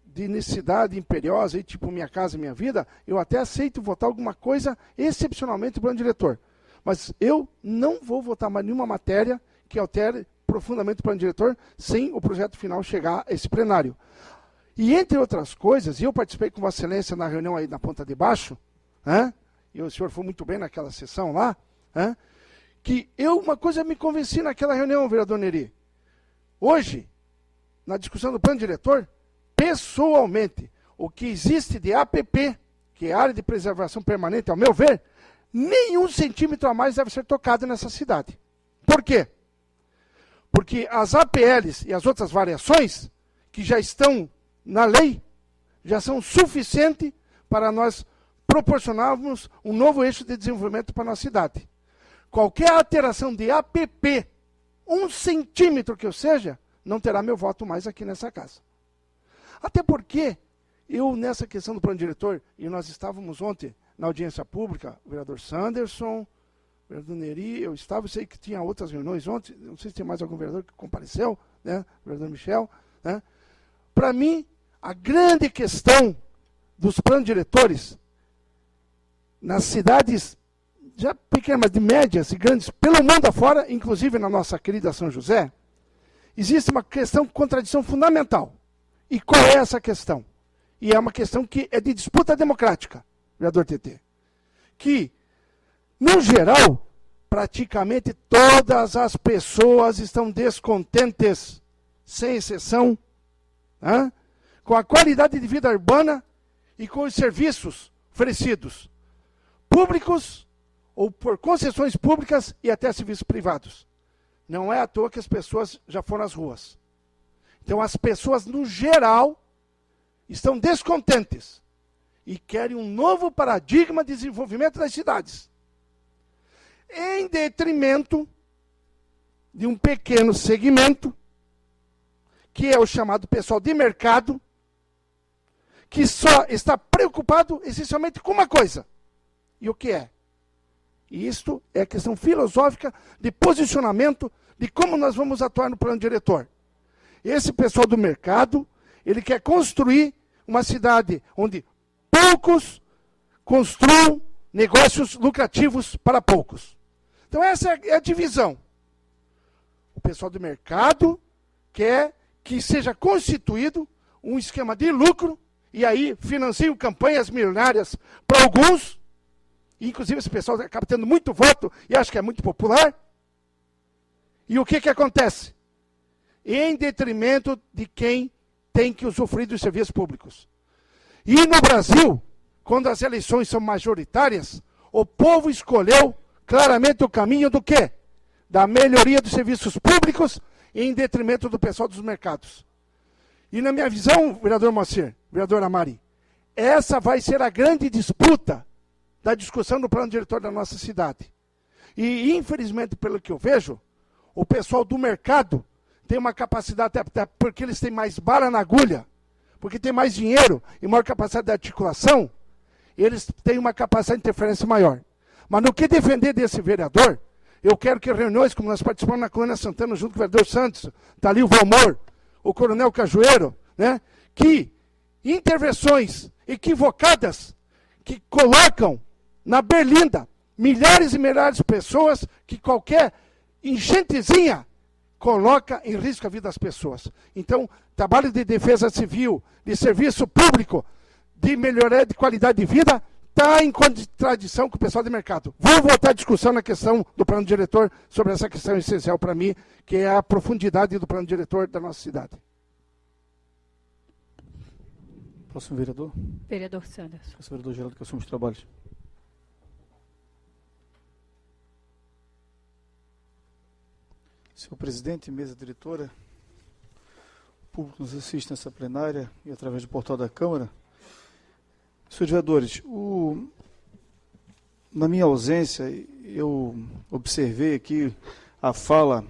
De necessidade imperiosa, tipo Minha Casa Minha Vida, eu até aceito votar alguma coisa excepcionalmente no plano diretor. Mas eu não vou votar mais nenhuma matéria que altere profundamente o plano diretor sem o projeto final chegar a esse plenário. E entre outras coisas, eu participei com Vossa Excelência na reunião aí na ponta de baixo, né? E o senhor foi muito bem naquela sessão lá, né? Que uma coisa me convenci naquela reunião, vereador Neri. Hoje, na discussão do plano diretor, pessoalmente, o que existe de APP, que é Área de Preservação Permanente, ao meu ver, nenhum centímetro a mais deve ser tocado nessa cidade. Por quê? Porque as APLs e as outras variações, que já estão na lei, já são suficientes para nós proporcionarmos um novo eixo de desenvolvimento para a nossa cidade. Qualquer alteração de APP, 1 centímetro que eu seja, não terá meu voto mais aqui nessa casa. Até porque eu, nessa questão do plano diretor, e nós estávamos ontem na audiência pública, o vereador Sanderson, o vereador Neri, eu sei que tinha outras reuniões ontem, não sei se tem mais algum vereador que compareceu, né, o vereador Michel, né. Para mim, a grande questão dos planos diretores, nas cidades já pequenas, de médias e grandes, pelo mundo afora, inclusive na nossa querida São José, existe uma questão de contradição fundamental. E qual é essa questão? E é uma questão que é de disputa democrática, vereador TT. Que, no geral, praticamente todas as pessoas estão descontentes, sem exceção, né, com a qualidade de vida urbana e com os serviços oferecidos, públicos ou por concessões públicas e até serviços privados. Não é à toa que as pessoas já foram às ruas. Então, as pessoas, no geral, estão descontentes e querem um novo paradigma de desenvolvimento das cidades, em detrimento de um pequeno segmento, que é o chamado pessoal de mercado, que só está preocupado essencialmente com uma coisa. E o que é? E isto é questão filosófica de posicionamento de como nós vamos atuar no plano diretor. Esse pessoal do mercado, ele quer construir uma cidade onde poucos construam negócios lucrativos para poucos. Então essa é a divisão. O pessoal do mercado quer que seja constituído um esquema de lucro e aí financiam campanhas milionárias para alguns, inclusive esse pessoal acaba tendo muito voto e acha que é muito popular. E o que acontece? Em detrimento de quem tem que usufruir dos serviços públicos. E no Brasil, quando as eleições são majoritárias, o povo escolheu claramente o caminho do quê? Da melhoria dos serviços públicos em detrimento do pessoal dos mercados. E na minha visão, vereador Moacir, vereadora Mari, essa vai ser a grande disputa da discussão do plano diretor da nossa cidade. E, infelizmente, pelo que eu vejo, o pessoal do mercado tem uma capacidade, até porque eles têm mais bala na agulha, porque tem mais dinheiro e maior capacidade de articulação, eles têm uma capacidade de interferência maior. Mas no que defender desse vereador, eu quero que reuniões, como nós participamos na Colônia Santana, junto com o vereador Santos, está ali o Valmor, o Coronel Cajueiro, né, que intervenções equivocadas que colocam na berlinda milhares e milhares de pessoas, que qualquer enchentezinha coloca em risco a vida das pessoas. Então, trabalho de defesa civil, de serviço público, de melhoria de qualidade de vida, está em contradição com o pessoal do mercado. Vou voltar à discussão na questão do plano diretor, sobre essa questão essencial para mim, que é a profundidade do plano diretor da nossa cidade. Próximo vereador. Vereador Sanders. Próximo vereador Geraldo, que assume os trabalhos. Senhor presidente, mesa diretora, o público nos assiste nessa plenária e através do portal da Câmara. Senhores vereadores, na minha ausência, eu observei aqui a fala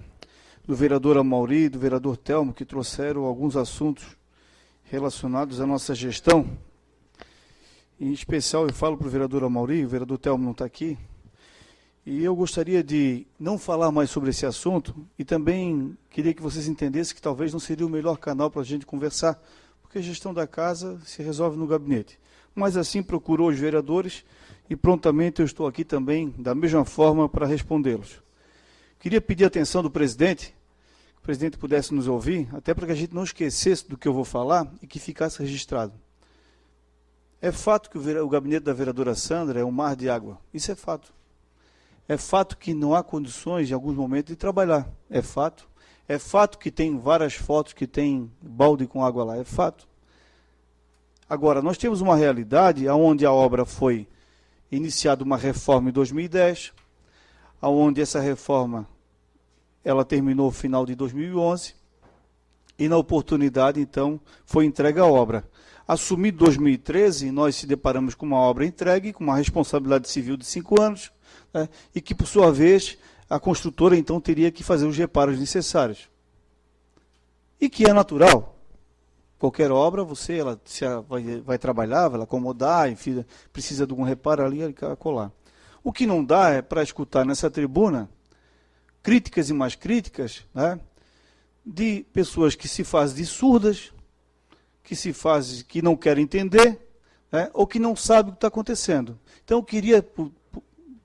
do vereador Amauri e do vereador Telmo, que trouxeram alguns assuntos relacionados à nossa gestão. Em especial, eu falo para o vereador Amauri, o vereador Telmo não está aqui, e eu gostaria de não falar mais sobre esse assunto e também queria que vocês entendessem que talvez não seria o melhor canal para a gente conversar, porque a gestão da casa se resolve no gabinete. Mas assim procurou os vereadores e prontamente eu estou aqui também, da mesma forma, para respondê-los. Queria pedir a atenção do presidente, que o presidente pudesse nos ouvir, até para que a gente não esquecesse do que eu vou falar e que ficasse registrado. É fato que o gabinete da vereadora Sandra é um mar de água. Isso é fato. É fato que não há condições, em alguns momentos, de trabalhar. É fato. É fato que tem várias fotos que tem balde com água lá. É fato. Agora, nós temos uma realidade onde a obra foi iniciada uma reforma em 2010, onde essa reforma ela terminou no final de 2011, e na oportunidade, então, foi entregue a obra. Assumido 2013, nós se deparamos com uma obra entregue, com uma responsabilidade civil de 5 anos, né, e que, por sua vez, a construtora, então, teria que fazer os reparos necessários. E que é natural. Qualquer obra, ela vai trabalhar, vai acomodar, enfim, precisa de algum reparo ali, colar. O que não dá é para escutar nessa tribuna críticas e mais críticas, né, de pessoas que se fazem de surdas, que não querem entender, né, ou que não sabem o que está acontecendo. Então, eu queria,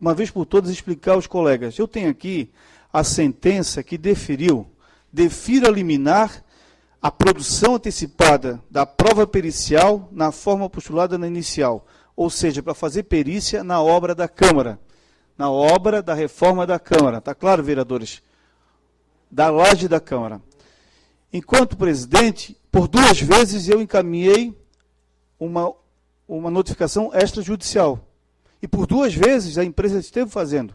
uma vez por todas, explicar aos colegas. Eu tenho aqui a sentença que defira liminar a produção antecipada da prova pericial na forma postulada na inicial, ou seja, para fazer perícia na obra da Câmara, na obra da reforma da Câmara. Está claro, vereadores? Da laje da Câmara. Enquanto presidente, por 2 vezes eu encaminhei uma notificação extrajudicial. E por 2 vezes a empresa esteve fazendo.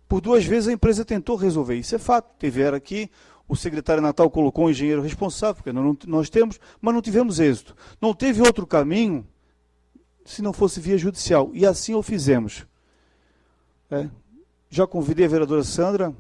Por 2 vezes a empresa tentou resolver. Isso é fato. Tiveram aqui, o secretário Natal colocou um engenheiro responsável, porque nós temos, mas não tivemos êxito. Não teve outro caminho se não fosse via judicial. E assim o fizemos. Já convidei a vereadora Sandra,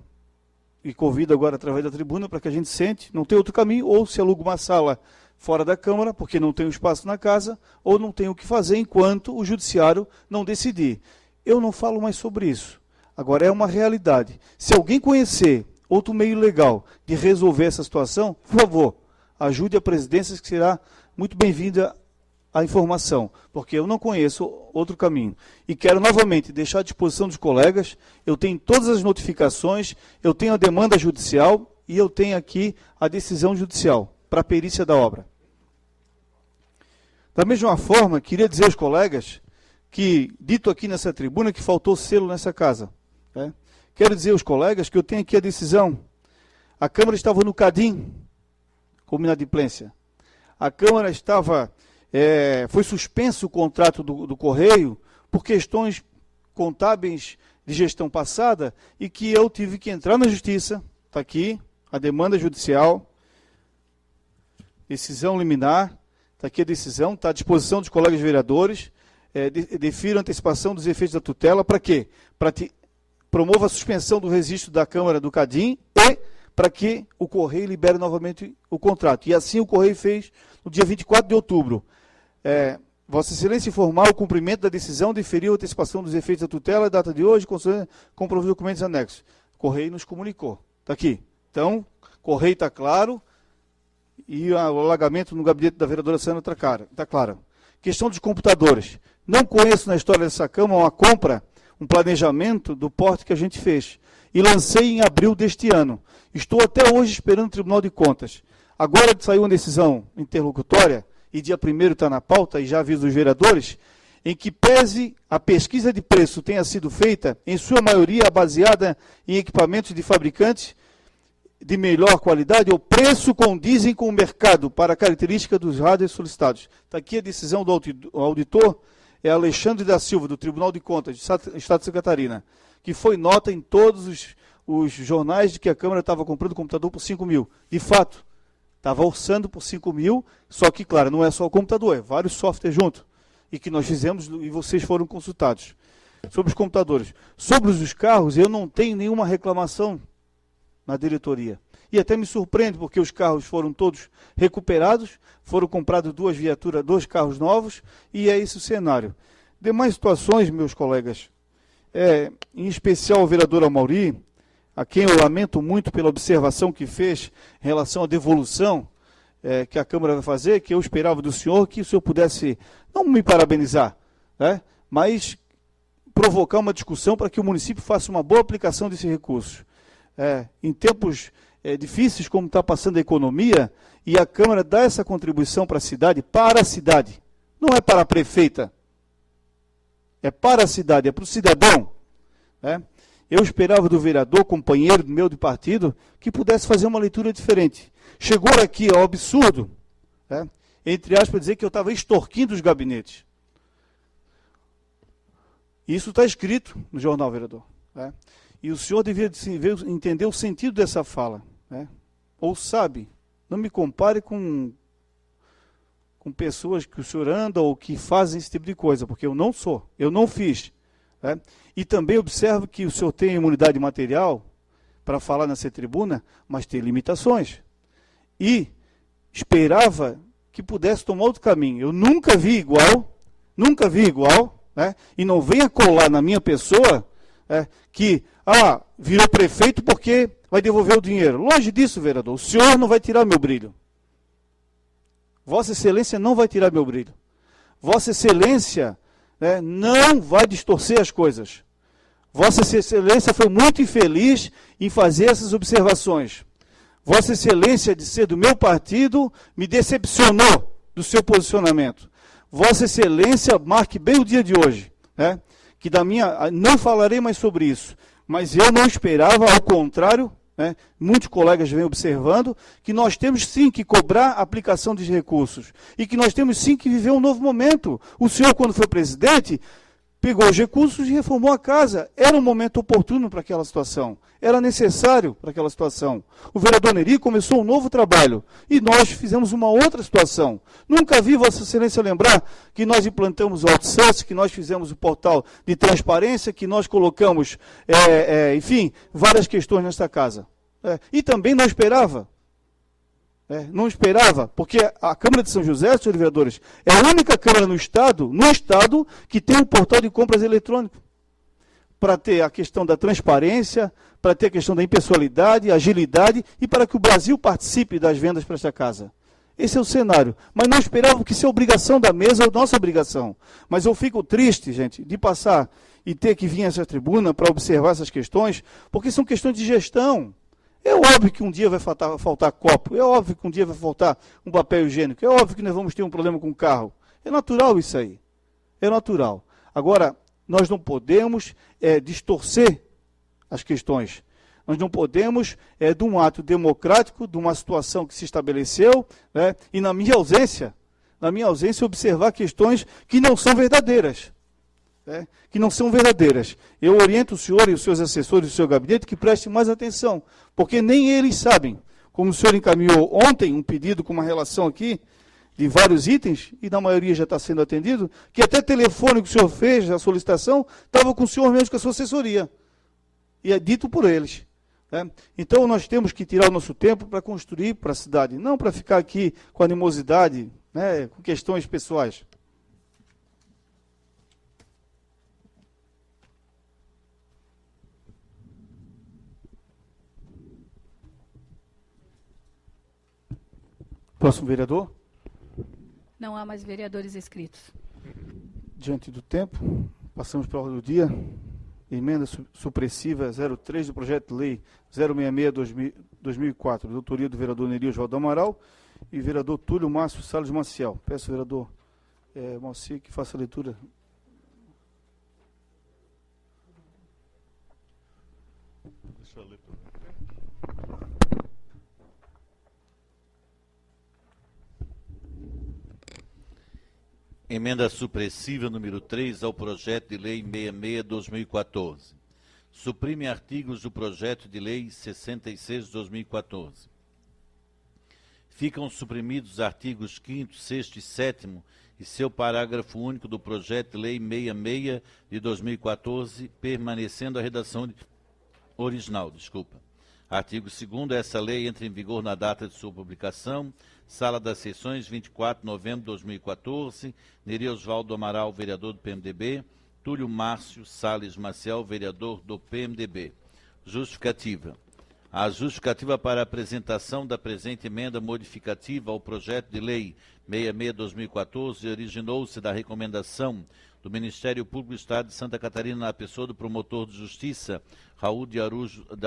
e convido agora através da tribuna, para que a gente sente, não tem outro caminho, ou se aluga uma sala fora da Câmara, porque não tem o espaço na casa, ou não tem o que fazer enquanto o judiciário não decidir. Eu não falo mais sobre isso. Agora, é uma realidade. Se alguém conhecer outro meio legal de resolver essa situação, por favor, ajude a presidência, que será muito bem-vinda a informação, porque eu não conheço outro caminho. E quero novamente deixar à disposição dos colegas, eu tenho todas as notificações, eu tenho a demanda judicial e eu tenho aqui a decisão judicial para a perícia da obra. Da mesma forma, queria dizer aos colegas que, dito aqui nessa tribuna, que faltou selo nessa casa. Né? Quero dizer aos colegas que eu tenho aqui a decisão. A Câmara estava no CADIM, como inadimplência. A Câmara estava... foi suspenso o contrato do Correio por questões contábeis de gestão passada e que eu tive que entrar na Justiça, está aqui, a demanda judicial, decisão liminar, está aqui a decisão, está à disposição dos colegas vereadores, defiro a antecipação dos efeitos da tutela, para quê? Para que promova a suspensão do registro da Câmara do CADIM e para que o Correio libere novamente o contrato. E assim o Correio fez no dia 24 de outubro. Vossa Excelência informar o cumprimento da decisão, deferiu a antecipação dos efeitos da tutela, a data de hoje, comprovou os documentos anexos. O Correio nos comunicou. Está aqui. Então, Correio está claro e o alagamento no gabinete da vereadora Sandra está claro. Questão dos computadores. Não conheço na história dessa Câmara uma compra, um planejamento do porte que a gente fez. E lancei em abril deste ano. Estou até hoje esperando o Tribunal de Contas. Agora que saiu uma decisão interlocutória, e dia 1º está na pauta, e já aviso os vereadores, em que pese a pesquisa de preço tenha sido feita, em sua maioria baseada em equipamentos de fabricantes de melhor qualidade, o preço condizem com o mercado para a característica dos rádios solicitados. Está aqui a decisão do auditor, é Alexandre da Silva, do Tribunal de Contas, do Estado de Santa Catarina, que foi nota em todos os jornais de que a Câmara estava comprando computador por 5 mil. De fato, estava orçando por 5 mil, só que, claro, não é só o computador, é vários softwares junto. E que nós fizemos e vocês foram consultados. Sobre os computadores. Sobre os carros, eu não tenho nenhuma reclamação na diretoria. E até me surpreende, porque os carros foram todos recuperados, foram comprados 2 viaturas, 2 carros novos, e é esse o cenário. Demais situações, meus colegas, em especial o vereador Amauri, a quem eu lamento muito pela observação que fez em relação à devolução que a Câmara vai fazer, que eu esperava do senhor que o senhor pudesse, não me parabenizar, né, mas provocar uma discussão para que o município faça uma boa aplicação desses recursos. Em tempos difíceis, como está passando a economia, e a Câmara dá essa contribuição para a cidade, não é para a prefeita, é para a cidade, é para o cidadão, né? Eu esperava do vereador, companheiro meu de partido, que pudesse fazer uma leitura diferente. Chegou aqui ao absurdo, né, entre aspas, dizer que eu estava extorquindo os gabinetes. Isso está escrito no jornal, vereador. Né? E o senhor devia entender o sentido dessa fala. Né? Ou sabe, não me compare com pessoas que o senhor anda ou que fazem esse tipo de coisa, porque eu não sou, eu não fiz. Né? E também observo que o senhor tem imunidade material para falar nessa tribuna, mas tem limitações. E esperava que pudesse tomar outro caminho. Eu nunca vi igual, né? E não venha colar na minha pessoa que virou prefeito porque vai devolver o dinheiro. Longe disso, vereador, o senhor não vai tirar meu brilho. Vossa Excelência não vai tirar meu brilho. Vossa Excelência não vai distorcer as coisas. Vossa Excelência foi muito infeliz em fazer essas observações. Vossa Excelência, de ser do meu partido, me decepcionou do seu posicionamento. Vossa Excelência, marque bem o dia de hoje, né? Que não falarei mais sobre isso, mas eu não esperava, ao contrário, né? Muitos colegas vêm observando que nós temos sim que cobrar a aplicação dos recursos e que nós temos sim que viver um novo momento. O senhor, quando foi presidente, pegou os recursos e reformou a casa. Era um momento oportuno para aquela situação. Era necessário para aquela situação. O vereador Neri começou um novo trabalho e nós fizemos uma outra situação. Nunca vi Vossa Excelência lembrar que nós implantamos o OutSource, que nós fizemos o portal de transparência, que nós colocamos, enfim, várias questões nesta casa. E também não esperava. Não esperava, porque a Câmara de São José, senhores vereadores, é a única Câmara no Estado que tem um portal de compras eletrônico. Para ter a questão da transparência, para ter a questão da impessoalidade, agilidade e para que o Brasil participe das vendas para esta casa. Esse é o cenário. Mas não esperava que isso é obrigação da mesa ou nossa obrigação. Mas eu fico triste, gente, de passar e ter que vir a essa tribuna para observar essas questões, porque são questões de gestão. É óbvio que um dia vai faltar copo, é óbvio que um dia vai faltar um papel higiênico, é óbvio que nós vamos ter um problema com o carro, É natural isso aí. É natural. Agora, nós não podemos distorcer as questões. Nós não podemos, de um ato democrático, de uma situação que se estabeleceu, né, e na minha ausência, observar questões que não são verdadeiras. Que não são verdadeiras. Eu oriento o senhor e os seus assessores e o seu gabinete que prestem mais atenção, porque nem eles sabem. Como o senhor encaminhou ontem um pedido com uma relação aqui, de vários itens, e na maioria já está sendo atendido, que até telefone que o senhor fez, a solicitação, estava com o senhor mesmo, com a sua assessoria. E é dito por eles. Então nós temos que tirar o nosso tempo para construir para a cidade, não para ficar aqui com animosidade, com questões pessoais. Próximo vereador. Não há mais vereadores inscritos. Diante do tempo, passamos para a ordem do dia. Emenda supressiva 03 do projeto de lei 066/2004, de autoria do vereador Neri Oswaldo Amaral e vereador Túlio Márcio Salles Maciel. Peço ao vereador Moacir que faça a leitura. Deixa eu ler. Emenda supressiva número 3 ao projeto de lei 66/2014. Suprime artigos do projeto de lei 66/2014. Ficam suprimidos os artigos 5º, 6º e 7º e seu parágrafo único do projeto de lei 66 de 2014, permanecendo a redação original. Artigo 2º, essa lei entra em vigor na data de sua publicação. Sala das Sessões, 24 de novembro de 2014. Neri Oswaldo Amaral, vereador do PMDB. Túlio Márcio Salles Maciel, vereador do PMDB. Justificativa. A justificativa para a apresentação da presente emenda modificativa ao projeto de lei 66/2014 originou-se da recomendação do Ministério Público do Estado de Santa Catarina, na pessoa do promotor de justiça, Raul de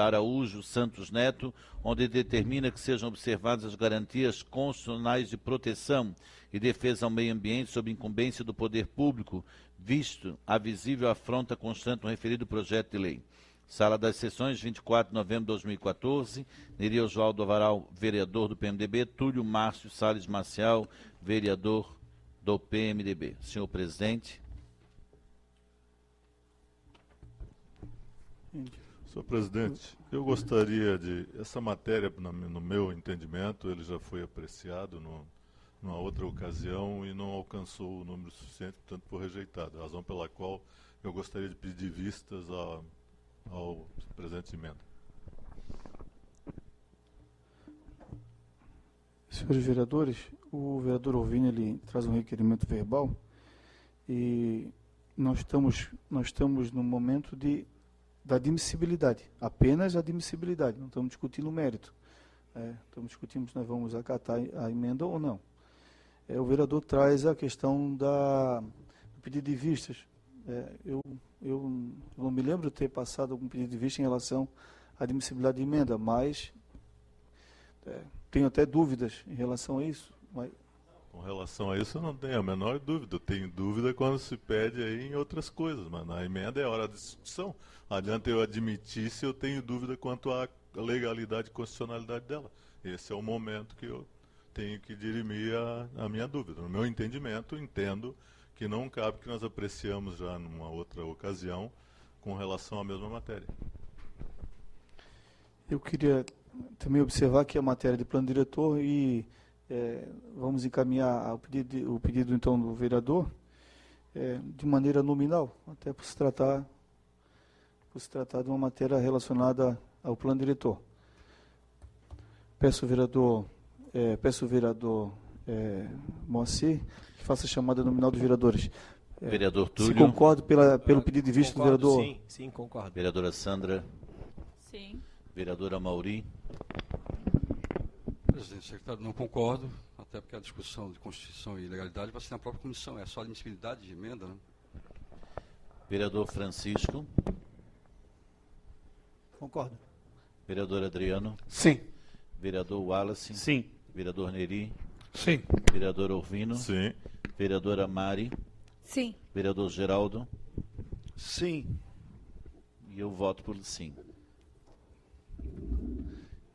Araújo Santos Neto, onde determina que sejam observadas as garantias constitucionais de proteção e defesa ao meio ambiente sob incumbência do poder público, visto a visível afronta constante no referido projeto de lei. Sala das Sessões, 24 de novembro de 2014, Neri Oswaldo Amaral, vereador do PMDB, Túlio Márcio Salles Maciel, vereador do PMDB. Senhor presidente. Senhor presidente, eu gostaria de... Essa matéria, no meu entendimento, ele já foi apreciado numa outra ocasião e não alcançou o número suficiente, portanto foi rejeitado. A razão pela qual eu gostaria de pedir vistas ao presente emenda. Senhores vereadores, o vereador Alvino, ele traz um requerimento verbal e nós estamos no momento da admissibilidade, apenas a admissibilidade, não estamos discutindo o mérito. Estamos discutindo se nós vamos acatar a emenda ou não. O vereador traz a questão do pedido de vistas. Eu não me lembro de ter passado algum pedido de vista em relação à admissibilidade de emenda, mas tenho até dúvidas em relação a isso. Com relação a isso, eu não tenho a menor dúvida. Eu tenho dúvida quando se pede aí em outras coisas, mas na emenda é hora de discussão. Adianta eu admitir se eu tenho dúvida quanto à legalidade e constitucionalidade dela. Esse é o momento que eu tenho que dirimir a minha dúvida. No meu entendimento, entendo que não cabe, que nós apreciamos já numa outra ocasião com relação à mesma matéria. Eu queria também observar que a matéria de plano diretor e vamos encaminhar o pedido então do vereador de maneira nominal, até por se tratar de uma matéria relacionada ao plano diretor. Peço ao vereador Moacir que faça a chamada nominal dos vereadores. Vereador Túlio. Se concordo pelo pedido de vista do vereador. Sim, concordo. Vereadora Sandra. Sim. Vereadora Mauri. Presidente, secretário, não concordo, até porque a discussão de Constituição e legalidade vai ser na própria comissão, é só admissibilidade de emenda, né? Vereador Francisco. Concordo. Vereador Adriano. Sim. Vereador Wallace. Sim. Vereador Neri. Sim. Vereador Alvino. Sim. Vereadora Mari. Sim. Vereador Geraldo. Sim. E eu voto por sim.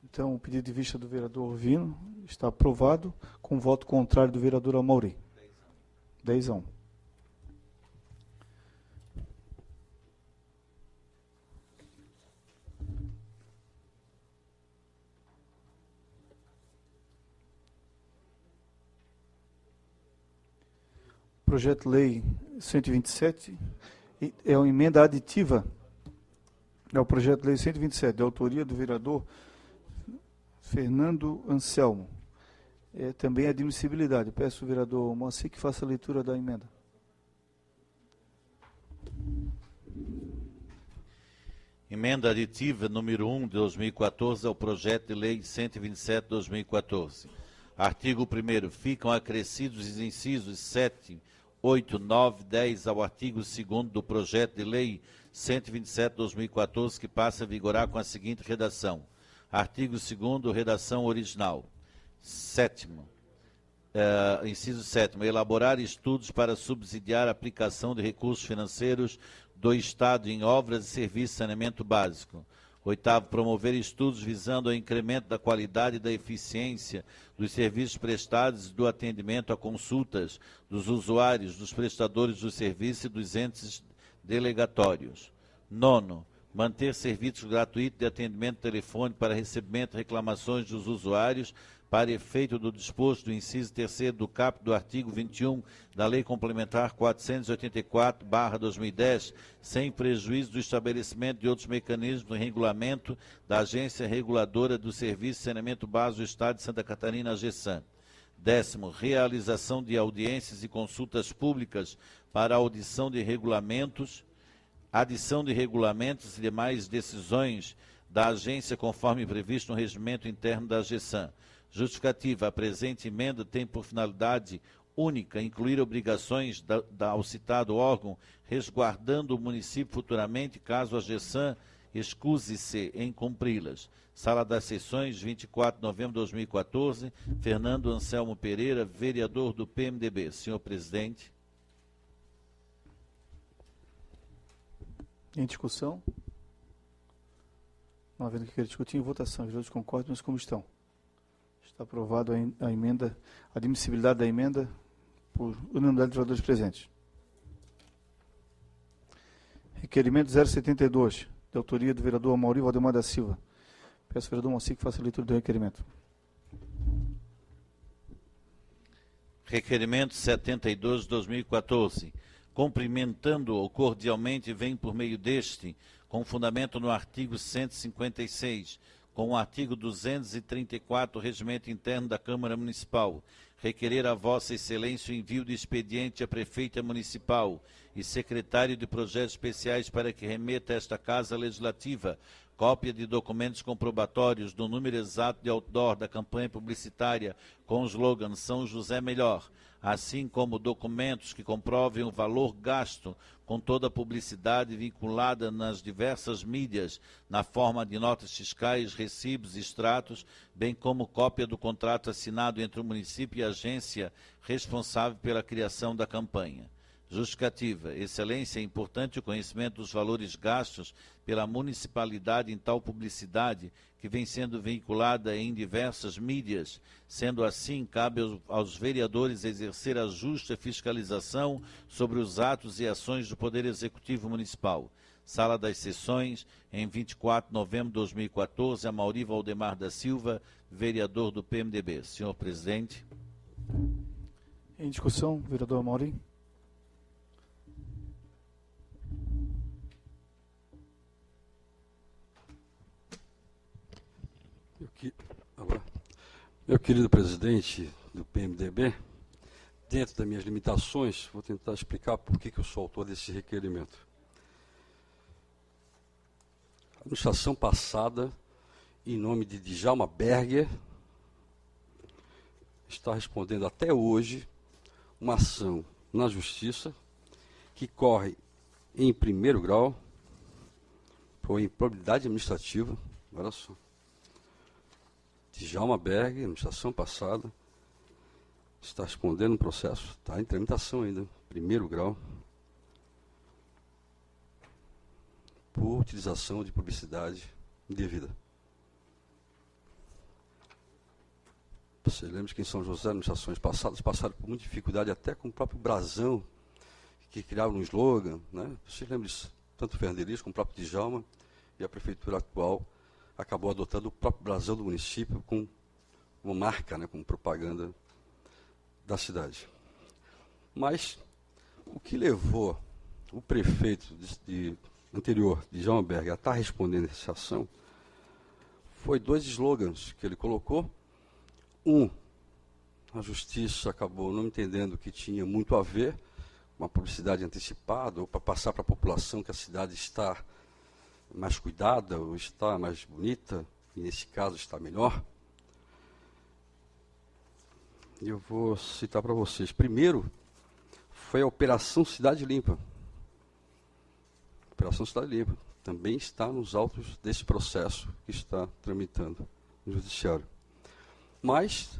Então, o pedido de vista do vereador Vino está aprovado, com voto contrário do vereador Amauri. 10-1. Projeto de Lei 127 é uma emenda aditiva ao Projeto de Lei 127, de autoria do vereador Fernando Anselmo. É também admissibilidade. Peço ao vereador Moacir que faça a leitura da emenda. Emenda aditiva número 1 de 2014 ao projeto de lei 127 de 2014. Artigo 1º. Ficam acrescidos os incisos 7, 8, 9, 10 ao artigo 2º do projeto de lei 127 de 2014, que passa a vigorar com a seguinte redação. Artigo 2º, redação original. Inciso 7º. Elaborar estudos para subsidiar a aplicação de recursos financeiros do Estado em obras e serviços de saneamento básico. 8º, promover estudos visando ao incremento da qualidade e da eficiência dos serviços prestados e do atendimento a consultas dos usuários, dos prestadores do serviço e dos entes delegatórios. 9º, manter serviços gratuitos de atendimento telefônico para recebimento de reclamações dos usuários para efeito do disposto do inciso 3º do caput do artigo 21 da Lei Complementar 484/2010, sem prejuízo do estabelecimento de outros mecanismos do regulamento da Agência Reguladora do Serviço de Saneamento Básico do Estado de Santa Catarina, AGESAN. 10º, realização de audiências e consultas públicas para audição de regulamentos, adição de regulamentos e demais decisões da agência conforme previsto no regimento interno da AGESAN. Justificativa. A presente emenda tem por finalidade única incluir obrigações ao citado órgão, resguardando o município futuramente, caso a AGESAN escuse-se em cumpri-las. Sala das Sessões, 24 de novembro de 2014. Fernando Anselmo Pereira, vereador do PMDB. Senhor presidente. Em discussão? Não havendo que queira discutir, em votação. Os vereadores concordam, mas como estão? Está aprovado a emenda, a admissibilidade da emenda por unanimidade dos vereadores presentes. Requerimento 072, de autoria do vereador Amauri Valdemar da Silva. Peço ao vereador Moacir que faça a leitura do requerimento. Requerimento 72 de 2014. Cumprimentando-o cordialmente, vem por meio deste, com fundamento no artigo 156, com o artigo 234 do Regimento Interno da Câmara Municipal, requerer a Vossa Excelência o envio de expediente à Prefeita Municipal e Secretário de Projetos Especiais para que remeta a esta Casa Legislativa cópia de documentos comprobatórios do número exato de outdoor da campanha publicitária com o slogan São José Melhor, assim como documentos que comprovem o valor gasto com toda a publicidade vinculada nas diversas mídias, na forma de notas fiscais, recibos e extratos, bem como cópia do contrato assinado entre o município e a agência responsável pela criação da campanha. Justificativa. Excelência, é importante o conhecimento dos valores gastos pela municipalidade em tal publicidade que vem sendo veiculada em diversas mídias. Sendo assim, cabe aos vereadores exercer a justa fiscalização sobre os atos e ações do Poder Executivo Municipal. Sala das Sessões, em 24 de novembro de 2014, Amauri Valdemar da Silva, vereador do PMDB. Senhor presidente. Em discussão, vereador Amauri. Meu querido presidente do PMDB, dentro das minhas limitações, vou tentar explicar por que eu sou autor desse requerimento. A administração passada, em nome de Djalma Berger, está respondendo até hoje uma ação na Justiça que corre em primeiro grau por improbidade administrativa. Olha só. Djalma Berger, administração passada, está respondendo o processo, está em tramitação ainda, primeiro grau, por utilização de publicidade indevida. Você lembra que em São José, administrações passadas, passaram por muita dificuldade, até com o próprio brasão, que criaram um slogan, né? Você lembra disso? Tanto o Fernando Elias como o próprio Djalma, e a prefeitura atual acabou adotando o próprio brasão do município com uma marca, né, como propaganda da cidade. Mas o que levou o prefeito anterior, de Djalma Berger, a estar respondendo essa ação, foi 2 slogans que ele colocou. A justiça acabou não entendendo que tinha muito a ver uma publicidade antecipada, ou para passar para a população que a cidade está mais cuidada, ou está mais bonita, e nesse caso está melhor. Eu vou citar para vocês. Primeiro, foi a Operação Cidade Limpa. Operação Cidade Limpa também está nos autos desse processo que está tramitando no Judiciário. Mas,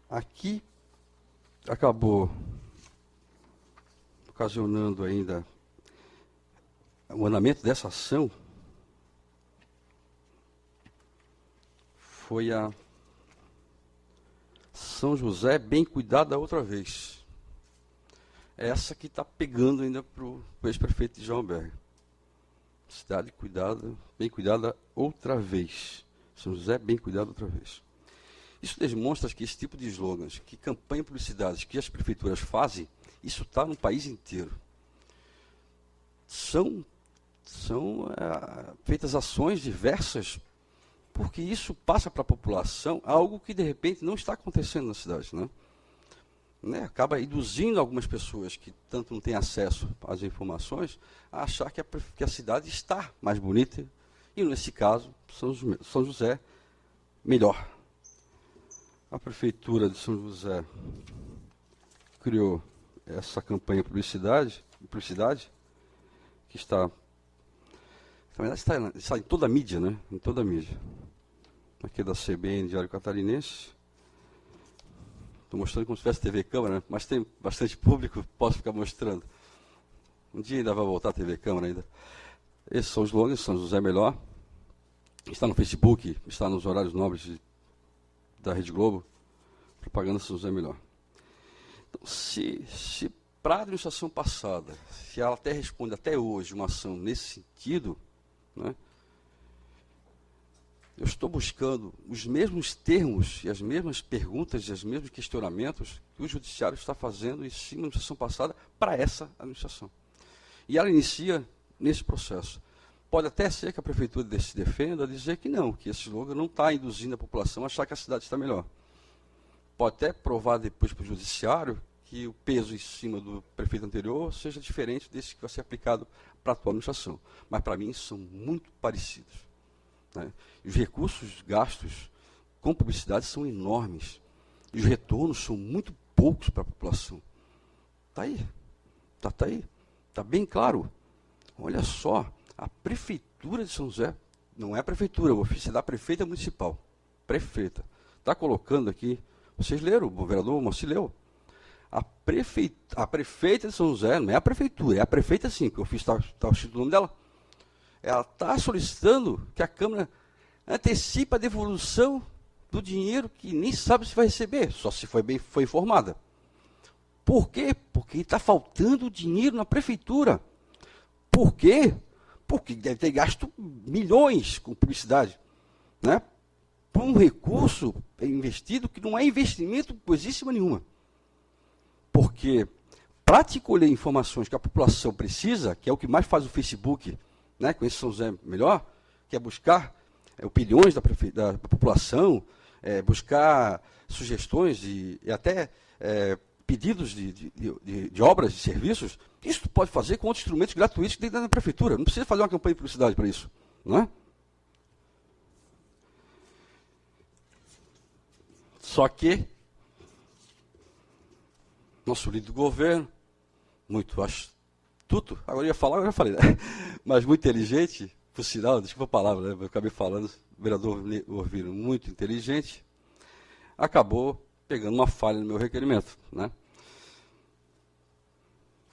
aqui, acabou ocasionando ainda o andamento dessa ação, foi a São José Bem Cuidada outra vez. Essa que está pegando ainda para o ex-prefeito de Djalma Berger. Cidade cuidada, bem cuidada outra vez. São José Bem Cuidado outra vez. Isso demonstra que esse tipo de slogans, que campanha publicidade que as prefeituras fazem, isso está no país inteiro. São feitas ações diversas, porque isso passa para a população algo que, de repente, não está acontecendo na cidade. Né? Acaba induzindo algumas pessoas que tanto não têm acesso às informações a achar que a cidade está mais bonita, e, nesse caso, São José, melhor. A Prefeitura de São José criou essa campanha de publicidade, que está, na verdade, está em toda a mídia, né? Em toda a mídia. Aqui é da CBN, Diário Catarinense. Estou mostrando como se tivesse TV Câmara, né? Mas tem bastante público, posso ficar mostrando. Um dia ainda vai voltar a TV Câmara ainda. Esses são os slogans, São José Melhor. Está no Facebook, está nos horários nobres da Rede Globo. Propaganda São José Melhor. Então, se para a administração passada, se ela até responde até hoje uma ação nesse sentido, né, eu estou buscando os mesmos termos e as mesmas perguntas e os mesmos questionamentos que o Judiciário está fazendo em cima da administração passada para essa administração. E ela inicia nesse processo. Pode até ser que a Prefeitura se defenda, dizer que não, que esse slogan não está induzindo a população a achar que a cidade está melhor. Pode até provar depois para o Judiciário que o peso em cima do prefeito anterior seja diferente desse que vai ser aplicado para a atual administração. Mas, para mim, são muito parecidos. Né? Os recursos gastos com publicidade são enormes. E os retornos são muito poucos para a população. Está aí. Está aí. Está bem claro. Olha só, a Prefeitura de São José, não é a Prefeitura, o ofício é da Prefeita Municipal. Prefeita. Está colocando aqui, vocês leram, o vereador Moacir leu. A prefeita de São José, não é a prefeitura, é a prefeita sim, que o ofício está escrito o nome dela. Ela está solicitando que a Câmara antecipe a devolução do dinheiro que nem sabe se vai receber, só se foi informada. Por quê? Porque está faltando dinheiro na prefeitura. Por quê? Porque deve ter gasto milhões com publicidade, né? Por um recurso investido que não é investimento coisíssima nenhuma. Porque, para te colher informações que a população precisa, que é o que mais faz o Facebook, né, com esse São José Melhor, que é buscar opiniões da população, buscar sugestões e até pedidos de obras e serviços, isso tu pode fazer com outros instrumentos gratuitos que tem dentro da prefeitura. Não precisa fazer uma campanha de publicidade para isso. Não é? Só que nosso líder do governo, muito astuto, agora eu ia falar, eu já falei, né? Mas muito inteligente, por sinal, desculpa a palavra, né? Eu acabei falando, o vereador Orvino, muito inteligente, acabou pegando uma falha no meu requerimento, né?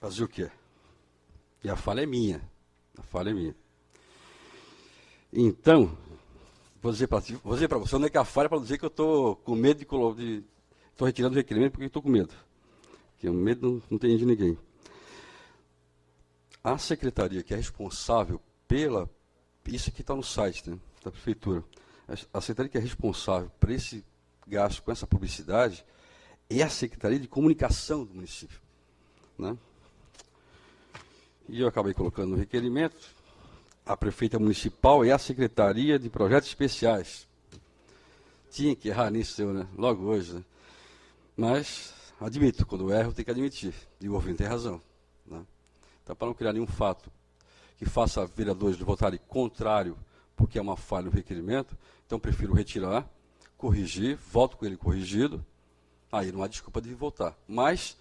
Fazer o quê? E a falha é minha. A falha é minha. Então, vou dizer para você onde é que a falha, para dizer que eu estou com medo de estou retirando o requerimento porque estou com medo. Porque o medo não tem de ninguém. A secretaria que é responsável pela... Isso aqui está no site, né, da prefeitura. A secretaria que é responsável por esse gasto com essa publicidade é a Secretaria de Comunicação do município, né? E eu acabei colocando no requerimento, a prefeita municipal é a Secretaria de Projetos Especiais. Tinha que errar nisso, eu, né? Logo hoje, né? Mas admito, quando erro, tem que admitir. E o ouvinte tem razão, né? Então, para não criar nenhum fato que faça vereadores votarem contrário, porque é uma falha no requerimento, então prefiro retirar, corrigir, volto com ele corrigido, aí não há desculpa de votar. Mas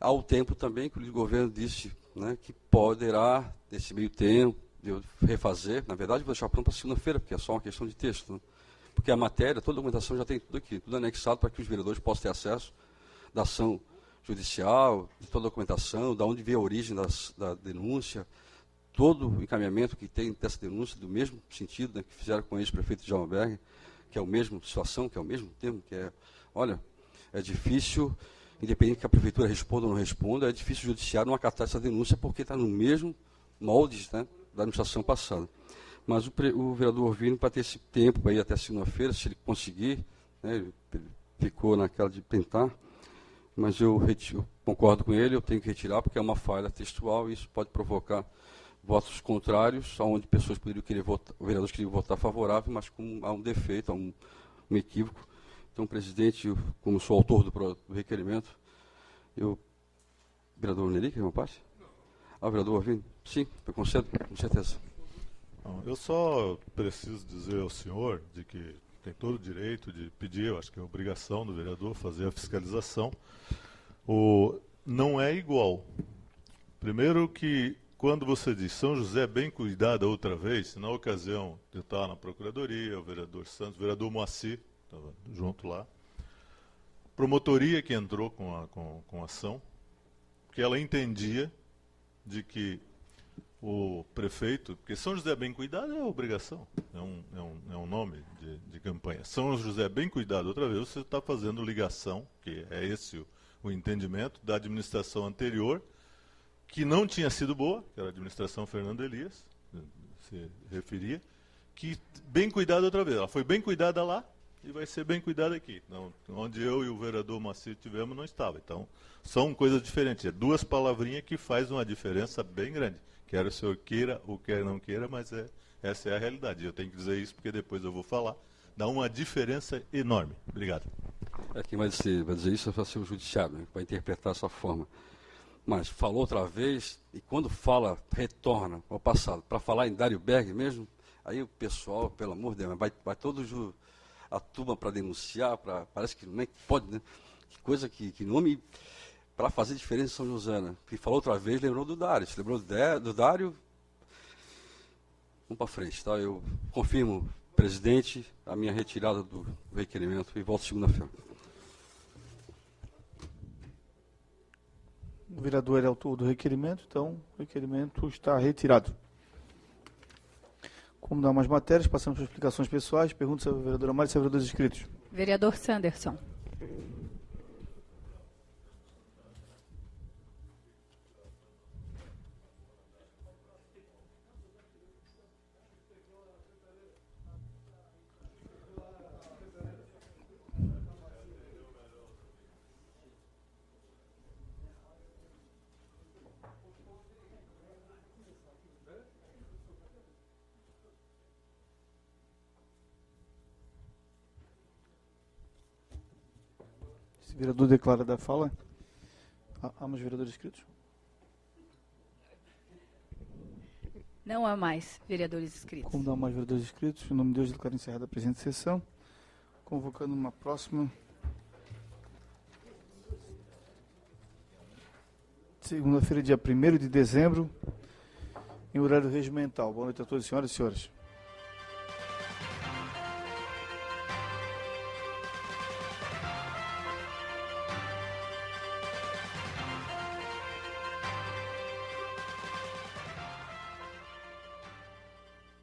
há o tempo também que o governo disse, né, que poderá, nesse meio tempo, eu refazer. Na verdade, vou deixar pronto para segunda-feira, porque é só uma questão de texto, né? Porque a matéria, toda a documentação já tem tudo aqui, tudo anexado para que os vereadores possam ter acesso da ação judicial, de toda a documentação, da onde veio a origem da denúncia, todo o encaminhamento que tem dessa denúncia, do mesmo sentido, né, que fizeram com o ex-prefeito Djalma Berger, que é a mesma situação, que é o mesmo termo, que é, olha, é difícil, independente que a prefeitura responda ou não responda, é difícil o judiciário não acatar essa denúncia porque está no mesmo molde, né, da administração passada. Mas o vereador Orvini, para ter esse tempo, para ir até segunda-feira, se ele conseguir, né, ele ficou naquela de tentar, mas eu concordo com ele, eu tenho que retirar, porque é uma falha textual e isso pode provocar votos contrários, onde pessoas poderiam querer votar, vereadores queriam votar favorável, mas há um defeito, há um equívoco. Então, presidente, como sou autor do requerimento, vereador Neri, quer uma parte? Ah, vereador Orvini? Sim, eu concedo, com certeza. Eu só preciso dizer ao senhor de que tem todo o direito de pedir, eu acho que é obrigação do vereador fazer a fiscalização. Não é igual. Primeiro que, quando você diz São José bem cuidada outra vez, na ocasião de eu estar na Procuradoria, o vereador Santos, o vereador Moacir, estava junto lá, promotoria que entrou com a ação, que ela entendia de que o prefeito, porque São José bem cuidado é obrigação, é um nome de campanha. São José bem cuidado, outra vez você está fazendo ligação, que é esse o entendimento da administração anterior, que não tinha sido boa, que era a administração Fernando Elias, se referia, que bem cuidada outra vez. Ela foi bem cuidada lá e vai ser bem cuidada aqui. Não, onde eu e o vereador Moacir tivemos, não estava. Então, são coisas diferentes. É duas palavrinhas que faz uma diferença bem grande. Quer o senhor queira ou quer não queira, mas essa é a realidade. Eu tenho que dizer isso porque depois eu vou falar. Dá uma diferença enorme. Obrigado. Quem vai dizer isso vai ser o judiciário, né, que vai interpretar dessa forma. Mas falou outra vez, e quando fala, retorna ao passado, para falar em Dário Berg mesmo, aí o pessoal, pelo amor de Deus, vai todo a turma para denunciar, parece que nem pode, né? Que coisa, que nome para fazer diferença em São José, né? Que falou outra vez, lembrou do Dário. Se lembrou do Dário, vamos para frente, tá? Eu confirmo, presidente, a minha retirada do requerimento e volto segunda-feira. O vereador é autor do requerimento, então o requerimento está retirado. Como dá mais matérias, passamos para explicações pessoais. Pergunta se a vereadora Mari, se a vereadores inscritos. Vereador Sanderson. Esse vereador declara da fala. Há mais vereadores inscritos? Não há mais vereadores inscritos. Como não há mais vereadores inscritos, em nome de Deus, declaro encerrada a presente sessão. Convocando uma próxima. Segunda-feira, dia 1º de dezembro, em horário regimental. Boa noite a todos, senhoras e senhores.